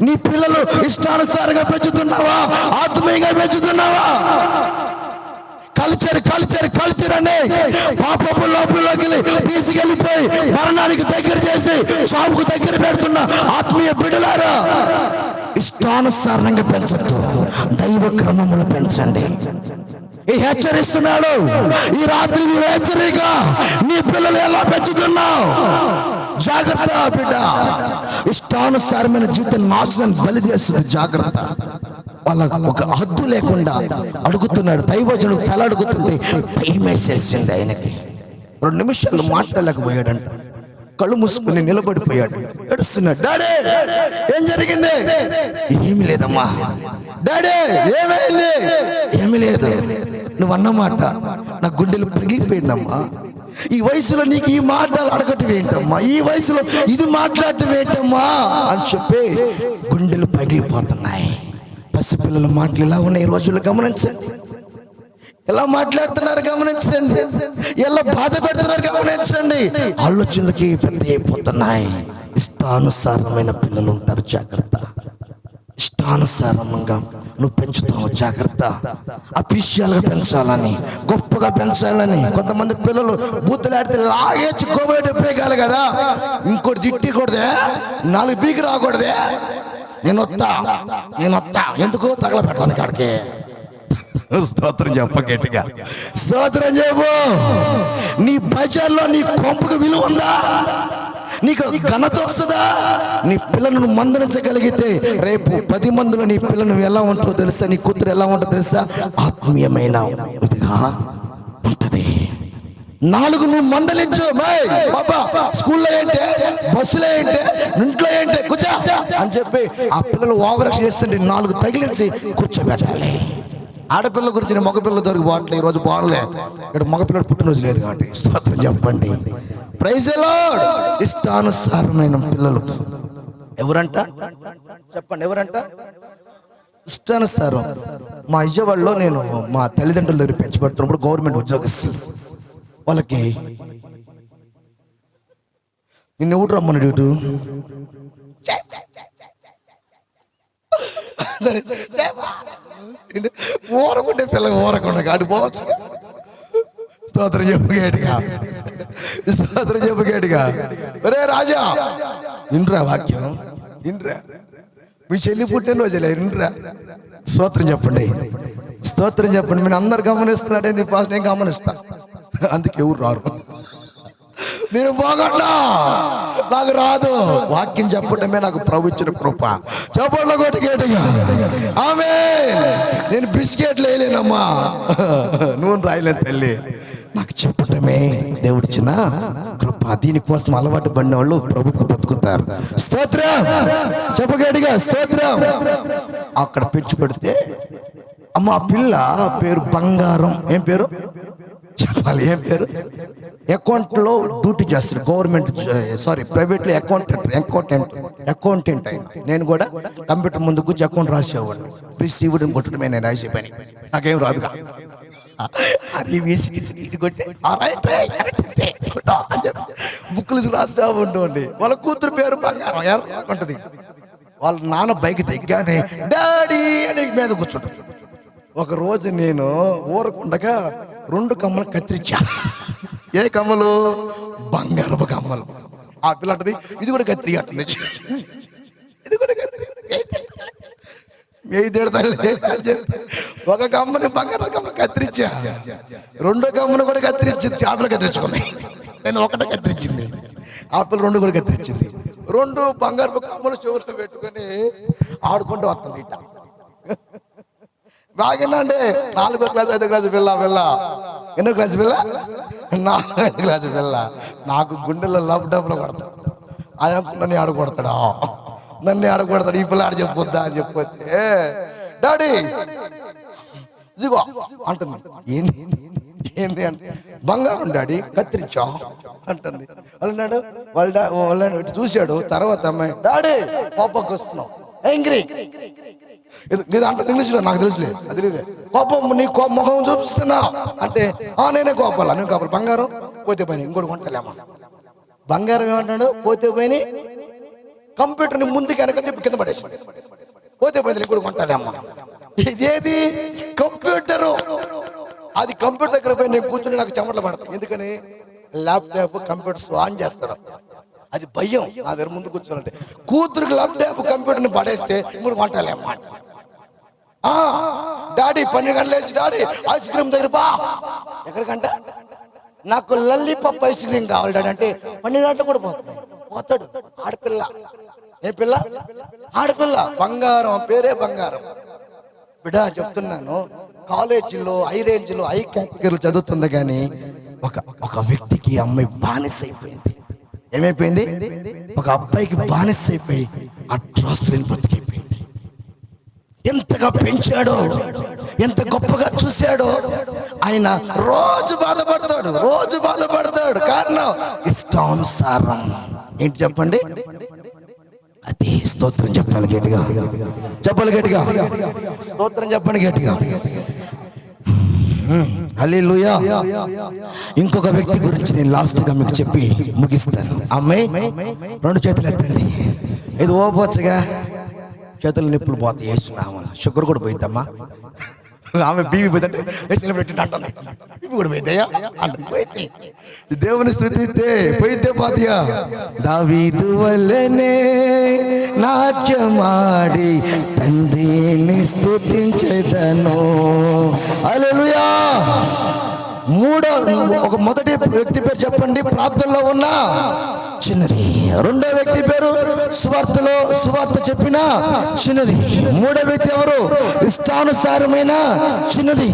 [SPEAKER 1] నీ పిల్లలు ఇష్టానుసారంగా పెంచుతున్నావా, ఆత్మీయంగా పెంచుతున్నావా? కల్చర్ అనే పాపపు లోపలిలోకి తీసుకెళ్ళిపోయి మరణానికి దగ్గర చేసి చావుకు దగ్గర పెడుతున్న ఆత్మీయ బిడ్డలారా, ఇష్టానుసారంగా పెంచద్దు, దైవ క్రమములు పెంచండి. ఈ హెచ్చరిస్తున్నాడు ఈ రాత్రి. నీ హెచ్చరిక, నీ పిల్లలు ఎలా పెంచుతున్నావు? జాగ్రత్త బిడ్డ. ఇష్టానుసారమైన జీవితం నాశనం బలి చేస్తుంది. జాగ్రత్త. వాళ్ళ ఒక హద్దు లేకుండా అడుగుతున్నాడు. దైవజనుడు తల అడుగుతుంటే భయం వేసేసింది ఆయనకి. 2 నిమిషాలు మాట్లాడలేకపోయాడంట. కళ్ళు మూసుకుని నిలబడిపోయాడు, ఏడుస్తున్నాడు. డాడీ ఏం జరిగింది? ఏమి లేదమ్మా. డాడీ ఏమైంది? ఏమి లేదు. నువ్వు అన్నమాట నా గుండెలు పగిలిపోయిందమ్మా. ఈ వయసులో నీకు ఈ మాటలు అడగటం ఏంటమ్మా, ఈ వయసులో ఇది మాట్లాడటం ఏంటమ్మా అని చెప్పి గుండెలు పగిలిపోతున్నాయి. పసిపిల్లల మాటలు ఇలా ఉన్నాయి. ఈ రోజుల్లో గమనించండి. ఎలా మాట్లాడుతున్నారు గమనించండి, ఎలా బాధ పెడుతున్నారు గమనించండి. ఆలోచనలకి పెద్ద అయిపోతున్నాయి. ఇష్టానుసారమైన పిల్లలు ఉంటారు, జాగ్రత్త. ఇష్టానుసారంగా నువ్వు పెంచుతావు, జాగ్రత్త. అఫీషియల్గా పెంచాలని, గొప్పగా పెంచాలని. కొంతమంది పిల్లలు బూతులాడితే లాగేసి కోబేటి పీకాలి కదా, ఇంకోటి తిట్టకూడదే, 4 పీకి రాకూడదే. నేను వస్తా ఎందుకు తగలబెట్టాను కాడికి. స్తోత్రం చెప్ప గట్టిగా, స్తోత్రం చెప్పు. నీ బజార్లో నీ కొంపకు విలువ ఉందా? నీకు ఘనత వస్తుందా? నీ పిల్లలను మందలించగలిగితే రేపు 10 మందిలో నీ పిల్లను ఎలా ఉంటుందో తెలుసా? నీ కూతురు ఎలా ఉంటుందో తెలుసా? ఆత్మీయమైన ఇదిగా ఉంటది. 4 నువ్వు మందలించు. బాబా స్కూల్లో ఏంటే, బస్సులో ఏంటే, ఇంట్లో ఏంటే, కూర్చో అని చెప్పి ఆ పిల్లలు ఓవరాక్షన్ చేస్తుంటే 4 తగిలించి కూర్చోబెట్టాలి. ఆడపిల్లల గురించి నేను మగపిల్లల దొరికి పోవట్లే. ఈరోజు బాగులే, ఇక్కడ మగపిల్లడు పుట్టినరోజు లేదు కాబట్టి స్తోత్రం చెప్పండి. Praise the lord. ఇష్టానుసారమైన పిల్లలు ఎవరంట చెప్పండి, ఎవరంట? ఇష్టానుసారం. మా విజయవాడలో నేను మా తల్లిదండ్రుల దగ్గర పెంచబడుతున్నప్పుడు గవర్నమెంట్ ఉద్యోగస్తులు వాళ్ళకి నిన్ను ఎవడు రమ్మన్నాడు ఇటు? ఊరకుంటే పిల్లలు ఊరకుండా కాడు పోవచ్చు. స్తోత్రం చెప్పు గేటిగా, స్తోత్రం చెప్పు గేటిగా. ఒరే రాజా ఇండ్రా, వాక్యం ఇండ్రా. మీ చెల్లి పుట్టినరోజులే ఇండ్రా. స్తోత్రం చెప్పండి, స్తోత్రం చెప్పండి. మీరు అందరు గమనిస్తున్నాడే పాస్, నేను గమనిస్తా, అందుకే ఎవరు రారు. నేను బాగన్నా, నాకు రాదు. వాక్యం చెప్పటమే నాకు ప్రభు ఇచ్చిన కృప. చెప్పండి ఒకటి గేటుగా ఆమేన్. నేను బిస్కెట్లు వేయలేనమ్మా, నూనె రాయలేను తల్లి, నాకు చెప్పటమే దేవుడిచ్చిన కృప. దీనికోసం అలవాటు పడిన వాళ్ళు ప్రభుకు బతుకుతారు. స్తోత్రం చెప్పగడిగా, స్తోత్రం. అక్కడ పెంచుకొడితే అమ్మ ఆ పిల్ల పేరు బంగారం. ఏం పేరు చెప్పాలి? ఏం పేరు? అకౌంట్ లో డ్యూటీ చేస్తాడు గవర్నమెంట్, ప్రైవేట్ లో అకౌంటెంట్ అయినా. నేను కూడా కంప్యూటర్ ముందు కూర్చి అకౌంట్ రాసేవాడిని. రిసీవ్డ్ కొట్టడమే నేను రాసే పని, నాకేం రాదుగా. అది వేసి కొట్టి బుక్కులు రాస్తా ఉంటుండి. వాళ్ళ కూతురు పేరు బంగారం, ఎర్రకుంటది. వాళ్ళ నాన్న బైక్ దిగ్గానే డాడీ అని మీద కూర్చుంటాడు. ఒక రోజు నేను ఊరకుండగా 2 కమ్మలు కత్తిరించా. ఏ కమ్మలు? బంగారపు కమ్మలు. ఆ పిల్ల అంటది ఇది కూడా కత్తిరి అంటుంది, ఇది కూడా కత్తిరి. ఒక కమ్మని బంగారు కమ్మ కత్తిరించా, 2వ కమ్మను కూడా కత్తిరించింది. ఆ పిల్ల కత్తిరించుకుంది, నేను ఒకటే కత్తిరించింది. ఆ పిల్ల 2 కూడా కత్తిరించింది. 2 బంగారు కమ్మలు చెవులు పెట్టుకొని ఆడుకుంటూ వస్తుంది. ఇట్ట బాగేనండి. 4వ క్లాస్ 5వ క్లాస్ పిల్ల. ఎన్నో క్లాస్ పిల్ల? 4వ క్లాస్ పిల్ల. నాకు గుండెల్లో లవ్ డబ్బులు కొడతాడు. ఆయన నన్ను ఆడకొడతాడా, నన్ను ఆడకొడతాడు. ఈ పిల్ల ఆడ చెప్పొద్దా అని చెప్పొద్దే, డాడీ ఇదిగో అంటుంది. ఏంది అంటే బంగారం డాడీ కత్తిరించా అంటుంది. అన్నాడు వాళ్ళ చూశాడు. తర్వాత అమ్మాయి డాడీ కోపంకి వస్తున్నావు, ఎంగ్రీ ఇది అంటే ఇంగ్లీష్లో నాకు తెలుసులే, అది లేదే. కోపం నీ ముఖం చూపిస్తున్నా అంటే నేనే కోపాలా, నేను కోపాలి. బంగారం పోతే పోయినా ఇంకోటి కొంటలేమా. బంగారం ఏమంటాడు? పోతే పోయిన కంప్యూటర్ని ముందుకు వెనక చెప్పి కింద పడేసి పోతే పోయింది ఇంకోటి కొంటాలేమ్మా. ఇదేది? కంప్యూటరు. అది కంప్యూటర్ దగ్గర పోయి నేను కూర్చుని నాకు చెమటలు పడతాను. ఎందుకని? ల్యాప్టాప్ కంప్యూటర్స్ ఆన్ చేస్తారు, అది భయం. నా దగ్గర ముందు కూర్చోనంటే కూతురికి ల్యాప్టాప్ కంప్యూటర్ని పడేస్తే ఇంకోటి కొంటాలేమ్మా. డాడీ 12 గంటలు వేసి డాడీ ఐస్ క్రీమ్ దగ్గర బా. ఎక్కడికంట? నాకు లల్లీపాప్ ఐస్ క్రీమ్ కావాలి డాడీ అంటే 12 గంటలు కూడా పోతాడు. ఆడపిల్ల. ఏ పిల్ల? ఆడపిల్ల. బంగారం, పేరే బంగారం. బిడ్డ చెప్తున్నాను, కాలేజీలో హై రేంజ్లో హై కేటగిరీలో చదువుతుంది, కానీ ఒక వ్యక్తికి అమ్మాయి బానిస అయిపోయింది. ఏమైపోయింది? ఒక అబ్బాయికి బానిస అయిపోయి అట్రాస్తులను బ్రతికైపోయింది. ఎంతగా పెంచాడో, ఎంత గొప్పగా చూశాడో. ఆయన రోజు బాధపడతాడు. కారణం ఇష్టానుసారం. ఏంటి చెప్పండి? అదే స్తోత్రం చెప్పాలి గట్టిగా, చెప్పాలి గట్టిగా, స్తోత్రం చెప్పండి గట్టిగా. హల్లెలూయా. ఇంకొక వ్యక్తి గురించి నేను లాస్ట్గా మీకు చెప్పి ముగిస్తాను. అమ్మాయి 2 చేతులు ఎత్తండి. ఇది ఓపోవచ్చుగా, చేతులు నిప్పులు పోతాయి. వేస్తున్నామా షుగర్ కూడా పోయిద్దమ్మా. ఆమె బీవీ పోయిందంటే పెట్టింటే అంటాను, బీవీ కూడా పోయిద్దయ్యా అంటే పోయిద్ది. దేవుని స్తుతిస్తే పోయిద్దే పోతయా. దావీదు వల్లనే నాట్యమాడి తండ్రిని స్తుతించెదను. హల్లెలూయా. ఒక మొదటి వ్యక్తి పేరు చెప్పండి, ప్రార్థనలో ఉన్న చిన్నది. రెండో వ్యక్తి పేరు సువార్త చెప్పిన చిన్నది. మూడో వ్యక్తి ఎవరు? ఇష్టానుసారమైన చిన్నది.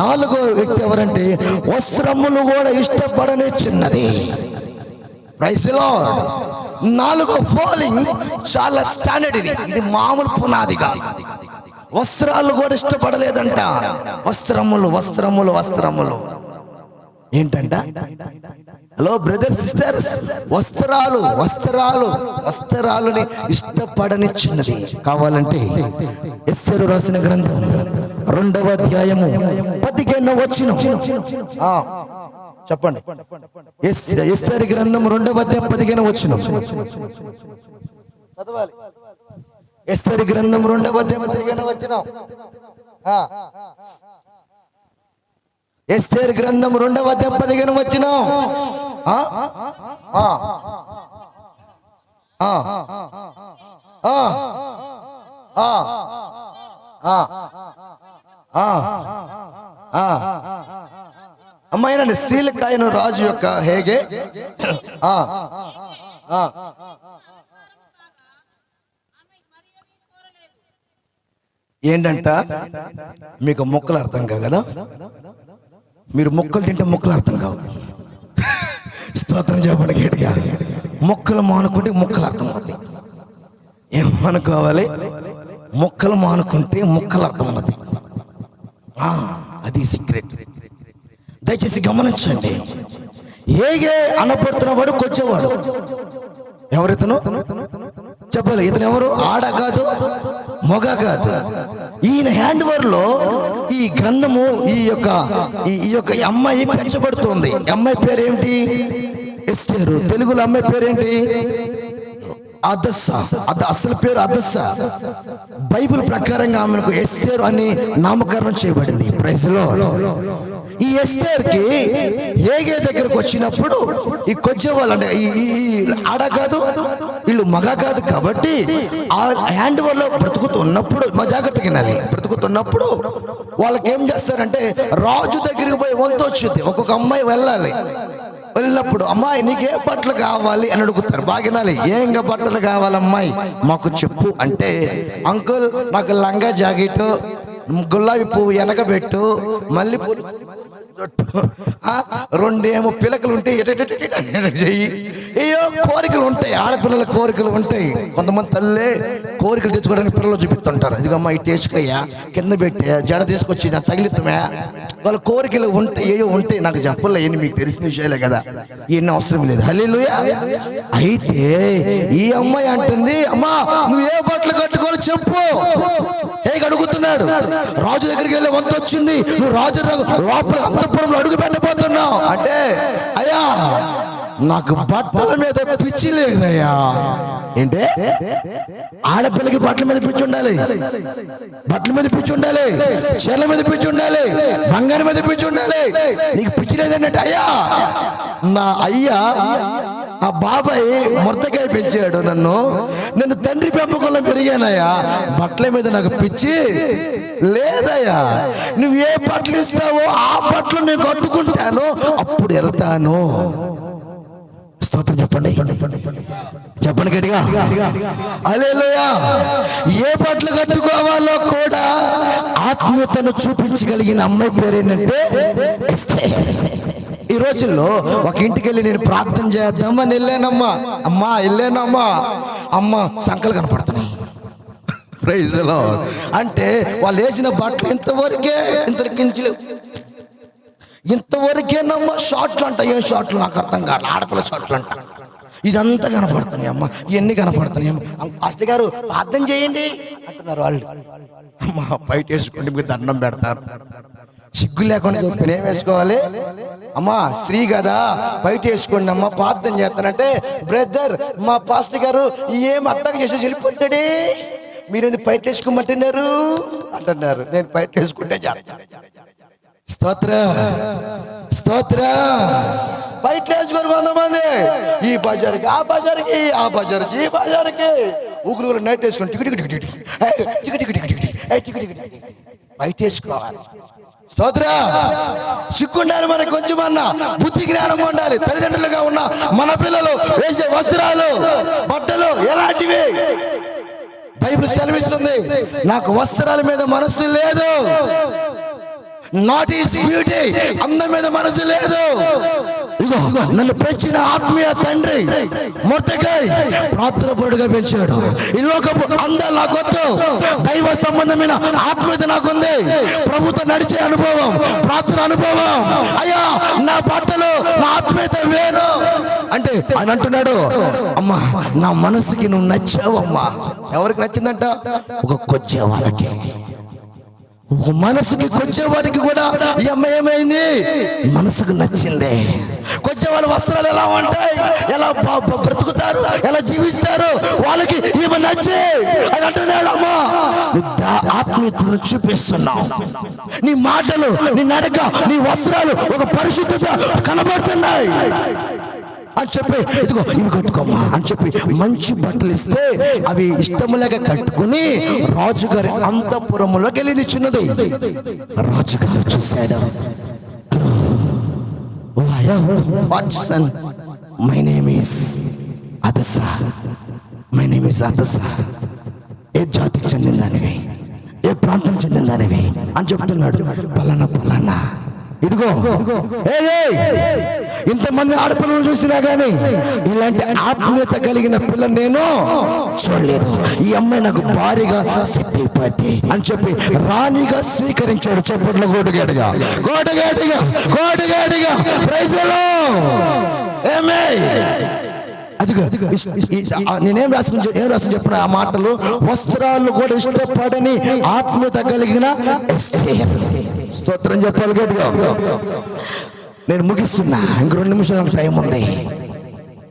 [SPEAKER 1] నాలుగో వ్యక్తి ఎవరంటే వస్త్రములు కూడా ఇష్టపడని చిన్నది. Praise the lord. నాలుగో ఫాలింగ్ చాలా స్టాండర్డ్. ఇది మామూలు పునాది కాదు. వస్త్రాలు కూడా ఇష్టపడలేదంట. వస్త్రములు ఏంటంట? హలో బ్రదర్స్ సిస్టర్స్, వస్త్రాలని ఇష్టపడని చిన్నది. కావాలంటే ఎస్తేరు రాసిన గ్రంథం 2వ అధ్యాయము 15వ వచనం చెప్పండి. ఎస్తేరు గ్రంథం 2వ అధ్యాయం 15వ వచనం చదవాలి. ఎస్తేరు గ్రంథం 2వ అధ్యాయం 15వ వచనం. ఎస్తేరు గ్రంథం 2వ అధ్యాయం 15వ వచనం. అమ్మాయినండి, స్త్రీలకాయన రాజు యొక్క హేగే ఏంటంట? మీకు మొక్కలు అర్థం కావు కదా, మీరు మొక్కలు తింటే మొక్కలు అర్థం కావు. స్తోత్రం చెప్పండి గట్టిగా. మొక్కలు మానుకుంటే మొక్కలు అర్థం అవుతాయి. ఏమనుకోవాలి? మొక్కలు మానుకుంటే మొక్కలు అర్థం అవుతాయి. అది సీక్రెట్. దయచేసి గమనించండి. ఏగే అనపడుతున్నవాడు కొచ్చేవాడు. ఎవరితను చెప్పాలి? ఇతను ఎవరు? ఆడ కాదు, మొగ కాదు. ఈయన హ్యాండ్ ఓవర్ లో ఈ గ్రంథము ఈ యొక్క అమ్మాయి పెంచబడుతుంది. అమ్మాయి పేరేంటి? ఎస్తేరు. తెలుగులో అమ్మాయి పేరేంటి? అదస్సా. అసలు పేరు అదస్సా. బైబిల్ ప్రకారంగా ఆమెకు ఎస్తేరు అని నామకరణం చేయబడింది. Praise lord. ఈ ఎస్తేర్కి హేగే దగ్గరకు వచ్చినప్పుడు ఈ కొచ్చేవాళ్ళు అంటే ఈ ఆడ కాదు, వీళ్ళు మగ కాదు కాబట్టి ఆ హ్యాండ్ ఓవర్ లో బ్రతుకుతున్నప్పుడు మా జాగ్రత్తగా వినాలి. బ్రతుకుతున్నప్పుడు వాళ్ళకి ఏం చేస్తారంటే రాజు దగ్గరికి పోయి వంతు వచ్చింది. ఒక్కొక్క అమ్మాయి వెళ్ళినప్పుడు అమ్మాయి నీకే బట్టలు కావాలి అని అడుగుతారు. బాగినాలి. ఏంగా బట్టలు కావాలి అమ్మాయి మాకు చెప్పు అంటే, అంకుల్ నాకు లంగా జాకెట్, గులాబీ పువ్వు వెనకబెట్టు, మళ్ళీ పూలు, 2 పిలకలు ఉంటాయి, చెయ్యి. ఏయో కోరికలు ఉంటాయి, ఆడపిల్లల కోరికలు ఉంటాయి. కొంతమంది తల్లే కోరికలు తెచ్చుకోవడానికి పిల్లలు చూపిస్తుంటారు. ఇదిగమ్మా ఇటు వేసుకోయ్యా, కింద పెట్టే జడ తీసుకొచ్చి నాకు తగిలితమే. వాళ్ళ కోరికలు ఉంటాయి, ఏయో ఉంటాయి. నాకు చెప్పలే, ఎన్ని మీకు తెలిసిన విషయాలే కదా, ఎన్ని అవసరం లేదు. హల్లెలూయా. అయితే ఈ అమ్మాయి అంటుంది, అమ్మా నువ్వు ఏ బట్టలు కట్టుకోవాలి చెప్పు. అడుగుతున్నాడు. రాజు దగ్గరికి వెళ్ళి వంతు వచ్చింది, నువ్వు రాజు లోపల అంతఃపురంలో అడుగు పెట్టబోతున్నావు అంటే, అయ్యా నాకు బట్టల మీద పిచ్చి లేదయ్యా. ఏంటే? ఆడపిల్లకి బట్టల మీద పిచ్చి ఉండాలి, బట్టల మీద పిచ్చి ఉండాలి, చీరల మీద పిచ్చి ఉండాలి, బంగారం మీద పిచ్చి ఉండాలి. నీకు పిచ్చి లేదంటే, అయ్యా నా అయ్యా ఆ బాబాయ్ మొర్దకాయ పెంచాడు నన్ను తండ్రి పెంపకంలో పెరిగానయ్యా. బట్టల మీద నాకు పిచ్చి లేదయ్యా. నువ్వు ఏ బట్టలు ఇస్తావో ఆ బట్టలు నేను కట్టుకుంటాను, అప్పుడు వెళ్తాను. స్తోత్రం చెప్పండి, చెప్పండి గట్టిగా. హల్లెలూయా. ఏ బట్టలు కట్టుకోవాలో కూడా ఆత్మీయతను చూపించగలిగిన అమ్మాయి పేరేంటంటే ఎస్తేర్. ఈ రోజుల్లో ఒక ఇంటికి వెళ్ళి నేను ప్రార్థన చేద్దామని వెళ్ళానమ్మా, అమ్మ సంకలు కనపడుతున్నాయి. Praise lord. అంటే వాళ్ళు వేసిన బట్టలు ఇంతవరకేనమ్మా. షార్ట్లు అంట, ఏ షార్ట్లు నాకు అర్థం కాదు, ఆడపిల్ల షార్ట్లు అంట. ఇదంతా కనపడుతున్నాయి అమ్మ, ఇవన్నీ కనపడుతున్నాయి అమ్మ. పాస్టర్ గారు ప్రార్థన చేయండి అంటున్నారు వాళ్ళు. అమ్మ బయట వేసుకోండి, మీకు దండం పెడతారు. సిగ్గు లేకుండా చెప్పిన ఏం వేసుకోవాలి? అమ్మా స్త్రీ కదా, బయట వేసుకోండి అమ్మా, ప్రార్థన చేస్తానంటే బ్రదర్ మా పాస్టర్ గారు ఏం అట్టగా చేసి వెళ్ళిపోతాడే, మీరు బయట వేసుకోమంటున్నారు అంటున్నారు. నేను బయట వేసుకుంటే స్తోత్ర స్తోత్ర. బయట వేసుకోరు కొంతమంది, ఈ బజార్కి ఆ బజార్కి, ఆ బజార్కి ఈ బజార్కి ఊగురు నైట్ వేసుకోండి, టికి టికి టికి టికి టికి టికి టికి బయట వేసుకోవాలి. స్తోత్ర. సిగ్గుండాలి మనకి, కొంచెమన్నా బుద్ధి జ్ఞానం ఉండాలి. తల్లిదండ్రులుగా ఉన్న మన పిల్లలు వేసే వస్త్రాలు బట్టలు ఎలాంటివి? బైబిల్ సెలవిస్తుంది, నాకు వస్త్రాల మీద మనసు లేదు, నాట్ ఈస్ బ్యూటీ, అందం మీద మనసు లేదు. ఇగో నన్ను పెంచిన ఆత్మీయ తండ్రి మొర్దెకై ప్రార్థనపరుడుగా పెంచాడు. ఈ లోకపు అందాలు నాకొద్దు, దైవ సంబంధమైన ఆత్మీయత నాకుంది, ప్రభుతో నడిచే అనుభవం, ప్రార్థన అనుభవం. అయ్యా నా బట్టలు నా ఆత్మీయత వేరు అంటే ఆయన అంటున్నాడు, అమ్మా నా మనసుకి నువ్వు నచ్చావమ్మా. ఎవరికి నచ్చిందంట? ఒక కొచ్చే వాళ్ళకి, ఒక మనసుకి కొచ్చేవాడికి కూడా ఈ అమ్మాయి ఏమైంది? మనసుకు నచ్చింది. కొంచెం వాళ్ళ వస్త్రాలు ఎలా ఉంటాయి, ఎలా బ్రతుకుతారు, ఎలా జీవిస్తారు, వాళ్ళకి ఈమె నచ్చి అని అంటున్నాడు. అమ్మా ఆత్మీయతను చూపిస్తున్నావు, నీ మాటలు, నీ నడక, నీ వస్త్రాలు ఒక పరిశుద్ధత కనబడుతున్నాయి అని చెప్పి, ఇదిగో ఇవి కట్టుకోమ్మా అని చెప్పి మంచి బట్టలు ఇస్తే అవి ఇష్టములాగా కట్టుకుని రాజుగారి అంతఃపురములోకి వెళ్ళింది చిన్నది. రాజుగారు చూశాడు, వాట్సన్ my name is Hadassah, my name is Hadassah. ఏ జాతికి చెందిన దానివి, ఏ ప్రాంతం చెందిన దానివి అని చెప్తున్నాడు. పలానా పలానా. ఇదిగో ఇంతమంది ఆడపిల్లలు చూసినా గానీ ఇలాంటి ఆత్మీయత కలిగిన పిల్ల నేను చూడలేదు. ఈ అమ్మాయి నాకు భారీగా సెట్ అయిపోద్ది అని చెప్పి రాణిగా స్వీకరించాడు. చెప్పట్లో గోటుగాడిగా గోటుగాడిగా గోటుగాడిగా ప్రైజ్లో ఏమే అదిగో నేనేం రాసిన చెప్పిన ఆ మాటలు, వస్త్రాలు కూడా ఇష్టపడని ఆత్మీయత కలిగిన స్తోత్రం చెప్పాలి గట్టిగా. నేను ముగిస్తున్నా, ఇంక 2 నిమిషాలు నాకు టైం ఉంది,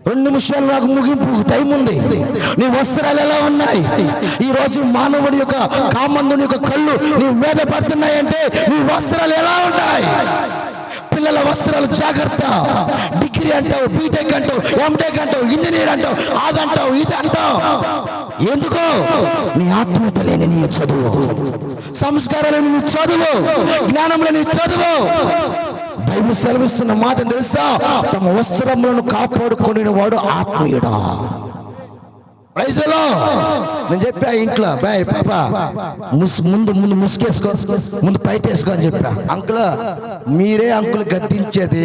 [SPEAKER 1] 2 నిమిషాలు నాకు ముగింపు టైం ఉంది. నీ వస్త్రాలు ఎలా ఉన్నాయి? ఈ రోజు మానవుడి యొక్క కామందుని యొక్క కళ్ళు నీ మీద పడుతున్నాయంటే నీ వస్త్రాలు ఎలా ఉన్నాయి? పిల్లల వస్త్రాలు జాగ్రత్త. డిగ్రీ అంటావు, బీటెక్ అంటావు, ఎంటెక్ అంటావు, ఇంజనీర్ అంటావు, అదంటావు, ఇది అంటావు. ఎందుకో నీ ఆత్మీయత లేని నీ చదువు, సంస్కారాలు నీ చదువు, జ్ఞానంలో నీ చదువు. బైబిల్ సెలవిస్తున్న మాట తెలుసా? తమ వస్త్రములను కాపాడుకునే వాడు ఆత్మీయుడా. ప్రైజ్లో నేను చెప్పా ఇంట్లో, బాయ్ పాప ముందు ముందు ముసుకేసుకో, ముందు బయట వేసుకో అని చెప్పా. అంకుల్ మీరే అంకుల్ గద్దించేది,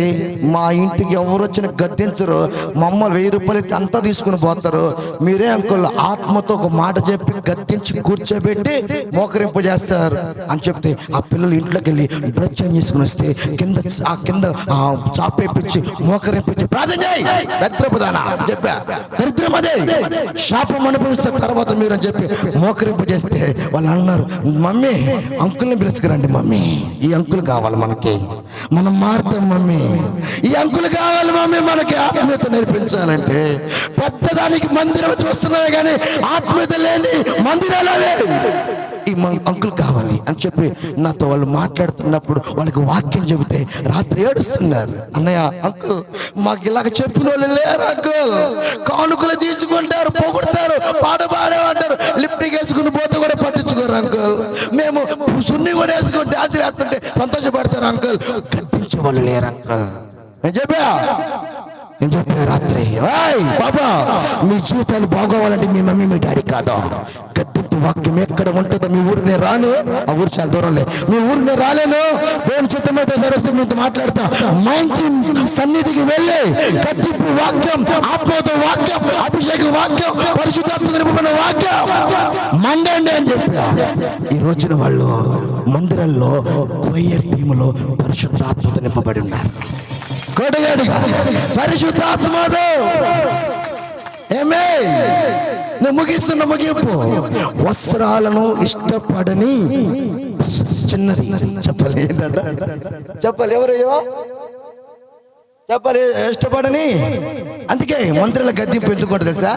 [SPEAKER 1] మా ఇంటికి ఎవరు వచ్చిన గద్దించరు, మమ్మల్ని 1000 రూపాయలు అంతా తీసుకుని పోతారు. మీరే అంకుల్ ఆత్మతో ఒక మాట చెప్పి గద్దించి కూర్చోబెట్టి మోకరింపు చేస్తారు అని చెప్తే ఆ పిల్లలు ఇంట్లోకి వెళ్ళి డ్రెస్ చేంజ్ చేసుకుని వస్తే కింద చాపేపించి మోకరింపించి ప్రార్థన చేయి దరిద్రపదానా చెప్పా. దరిద్రం అదే, శాపం అనుభవిస్తారు తర్వాత మీరు అని చెప్పి మోకరింపు చేస్తే వాళ్ళు అన్నారు, మమ్మీ అంకుల్ని పిలుచుకురండి మమ్మీ, ఈ అంకుల్ కావాలి మనకి, మనం మారుతాం మమ్మీ, ఈ అంకుల్ కావాలి మమ్మీ మనకి. ఆత్మీయత నేర్పించాలంటే పెద్దదానికి మందిరం చూస్తున్నాయి కానీ ఆత్మీయత లేని మందిరాలవే. ఈ అంకుల్ కావాలి అని చెప్పి నాతో వాళ్ళు మాట్లాడుతున్నప్పుడు వాళ్ళకి వాక్యం చెబితే రాత్రి ఏడుస్తున్నారు. అన్నయ్య అంకుల్ మాకు ఇలాగ చెప్పిన వాళ్ళు లేరు అంకుల్, కానుకలు తీసుకుంటారు, పొగుడతారు, పాట పాడేమంటారు, లిప్టిక్ వేసుకుని పోతే కూడా పట్టించుకోరు అంకుల్, మేము సున్ని కూడా వేసుకుని డాన్స్ వేస్తుంటే సంతోషపడతారు అంకుల్, గద్దించే వాళ్ళు లేరు అంకుల్. నేను చెప్పా రాత్రి, బాబా మీ జీవితాలు బాగోవాలంటే మీ మమ్మీ మీ డాడీ కాదు. గద్దింపు వాక్యం ఎక్కడ ఉంటుందో మీ ఊరికి నేను రాను, ఆ ఊరు చాలా దూరం లేదు, మీ ఊరికి నేను రాలేను, దేవుని చిత్తమైతే సరస్సు మీతో మాట్లాడతా. మంచి సన్నిధికి వెళ్ళి గద్దింపు వాక్యం, ఆత్మతో వాక్యం, అభిషేక వాక్యం, పరిశుద్ధాత్మ నింపబడిన వాక్యం మండండి అని చెప్పా. ఈ రోజున వాళ్ళు మందిరాల్లో కొయ్యర్ టీములో పరిశుద్ధాత్మతో నింపబడి ఉన్నారు. కొడగడిగా పరిశుద్ధాత్మతో ఏమే నేను ముగిస్తున్న ముగింపు. వస్త్రాలను ఇష్టపడని చిన్నది. చెప్పాలి ఏంటంట? చెప్పాలి ఎవరయ్యో? చెప్పాలి ఇష్టపడని. అందుకే మందిరాల గద్దెంపు ఎందుకుంటుంది తెలుసా?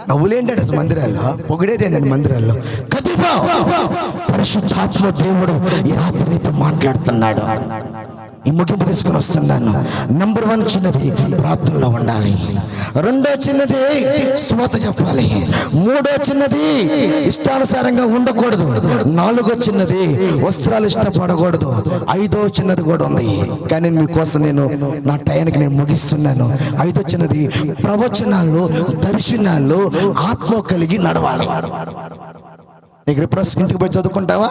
[SPEAKER 1] నవ్వులేంటాడు అసలు మందిరాల్లో, పొగిడేది ఏంటండి మందిరాల్లో? గద్దెంపు. పరిశుద్ధాత్మ దేవుడు ఈ రాత్రి నీతో మాట్లాడుతున్నాడు. ఈ ముగింపు తీసుకుని వస్తున్నాను. నంబర్ 1 చిన్నది ప్రార్థనలో ఉండాలి. 2 చిన్నది స్వాత చెప్పాలి. 3 చిన్నది ఇష్టానుసారంగా ఉండకూడదు. 4 చిన్నది వస్త్రాలు ఇష్టపడకూడదు. 5 చిన్నది కూడా ఉంది, కానీ మీకోసం నేను నా టైంకి నేను ముగిస్తున్నాను. 5 చిన్నది ప్రవచనాలు, దర్శనాలు, ఆత్మ కలిగి నడవాలి. నీకు రిఫరెన్స్ ఇంటికి పోయి చదువుకుంటావా?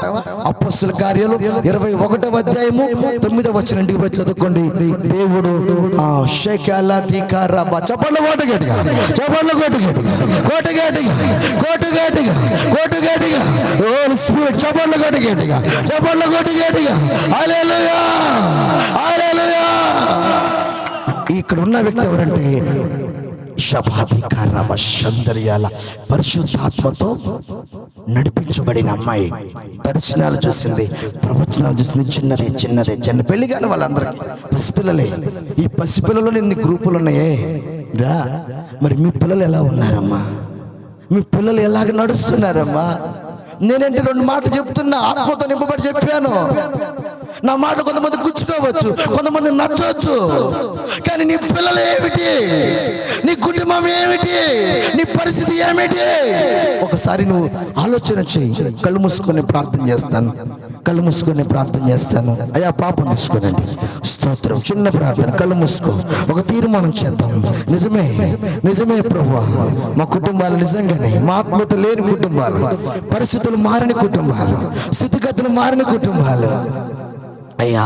[SPEAKER 1] అపోస్తలుల కార్యాలు 21వ అధ్యాయము 9వ వచనం ఇంటికి పోయి చదువుకోండి. దేవుడు చప్పట్లు కోట గట్టిగా, చప్పట్లు కోట గట్టిగా, హోలీ స్పిరిట్ చప్పట్లు కోట గట్టిగా, చప్పట్లు కోట గట్టిగా. హల్లెలూయా, హల్లెలూయా. ఇక్కడ ఉన్న వ్యక్తి ఎవరంటే పరిశుద్ధాత్మతో నడిపించబడిన అమ్మాయి. దర్శనాలు చూసింది, ప్రవచనాలు చూసింది. చిన్న పెళ్లి కాని వాళ్ళందరికీ పసిపిల్లలే. ఈ పసిపిల్లలు ఇన్ని గ్రూపులు ఉన్నాయే రా. మరి మీ పిల్లలు ఎలా ఉన్నారమ్మా? మీ పిల్లలు ఎలాగ నడుస్తున్నారమ్మా? నేనంటే 2 మాటలు చెప్తున్నా, ఆత్మతో నింపబడి చెప్పాను. నా మాట కొంతమంది గుచ్చుకోవచ్చు, కొంతమంది నచ్చవచ్చు, కానీ నీ పిల్లలు ఏమిటి, నీ కుటుంబం ఏమిటి, నీ పరిస్థితి ఏమిటి? ఒకసారి నువ్వు ఆలోచన చేయి. కళ్ళు మూసుకొని ప్రార్థన చేస్తాను. అయ్యా పాపం తీసుకోనండి. స్తోత్రం. చిన్న ప్రార్థన, కళ్ళు మూసుకో. ఒక తీర్మానం చేద్దాం. నిజమే ప్రభువా, మా కుటుంబాలు నిజంగానే మా ఆత్మత లేని కుటుంబాలు, పరిస్థితులు మారని కుటుంబాలు, స్థితిగతులు మారని కుటుంబాలు అయ్యా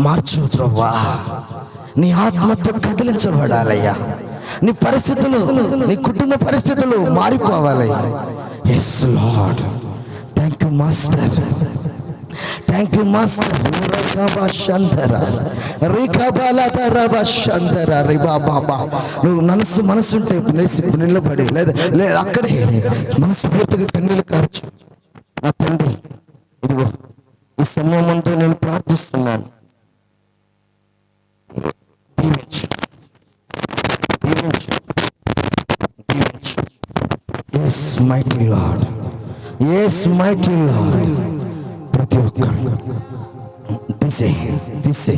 [SPEAKER 1] మార్చు ప్రభువా. నీ ఆత్మతో కదిలించబడాలయ్యా. నీ పరిస్థితులు, నీ కుటుంబ పరిస్థితులు మారిపోవాలి. yes lord, thank you master, thank you master. నువ్వు మనసు ఉంటే ఇప్పుడు నిలబడి లేదా అక్కడే మనస్ఫూర్తిగా కన్నీళ్ళు కార్చు. నా తండ్రి, ఇదిగో ఈ సమయమంతా నేను ప్రార్థిస్తున్నాను. yes mighty lord, yes mighty lord. ప్రతి ఒక్కరు తీసే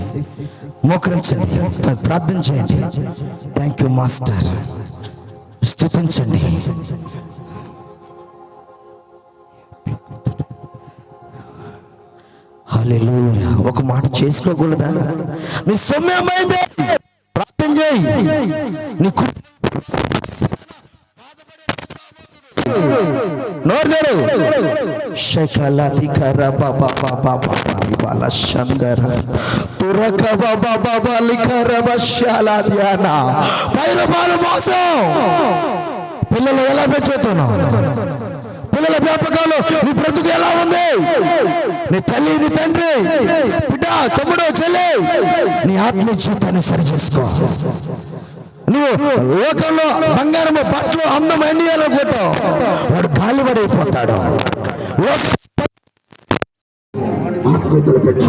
[SPEAKER 1] మోకరించండి, ప్రార్థన చేయండి. Thank you master. స్తుతించండి. హల్లెలూయా. ఒక మాట చేసుకోకూడదా? నీ సమయమైంది, ప్రార్థన చేయి. నీ నోర్దరు శకలాతికర బాబా బాబా బాల శందర తురక బాబా బాబా లికర బశాలా ధ్యానా. 10 రూపాయలు మోసం. పిల్లలు ఎలా పెంచుతున్నావు? పిల్లల వ్యాపకాలు నీ బ్రతుకు ఎలా ఉంది? నీ తల్లి, నీ తండ్రి, బిడ్డ, తమ్ముడు, చెల్లి, నీ ఆత్మ జీవితాన్ని సరి చేసుకో. నువ్వు లోకంలో బంగారము, బట్టలు, అందం అన్ని కొట్టావు, వాడు గాలిపడైపోతాడు. ఆత్మీయతలు పెట్టి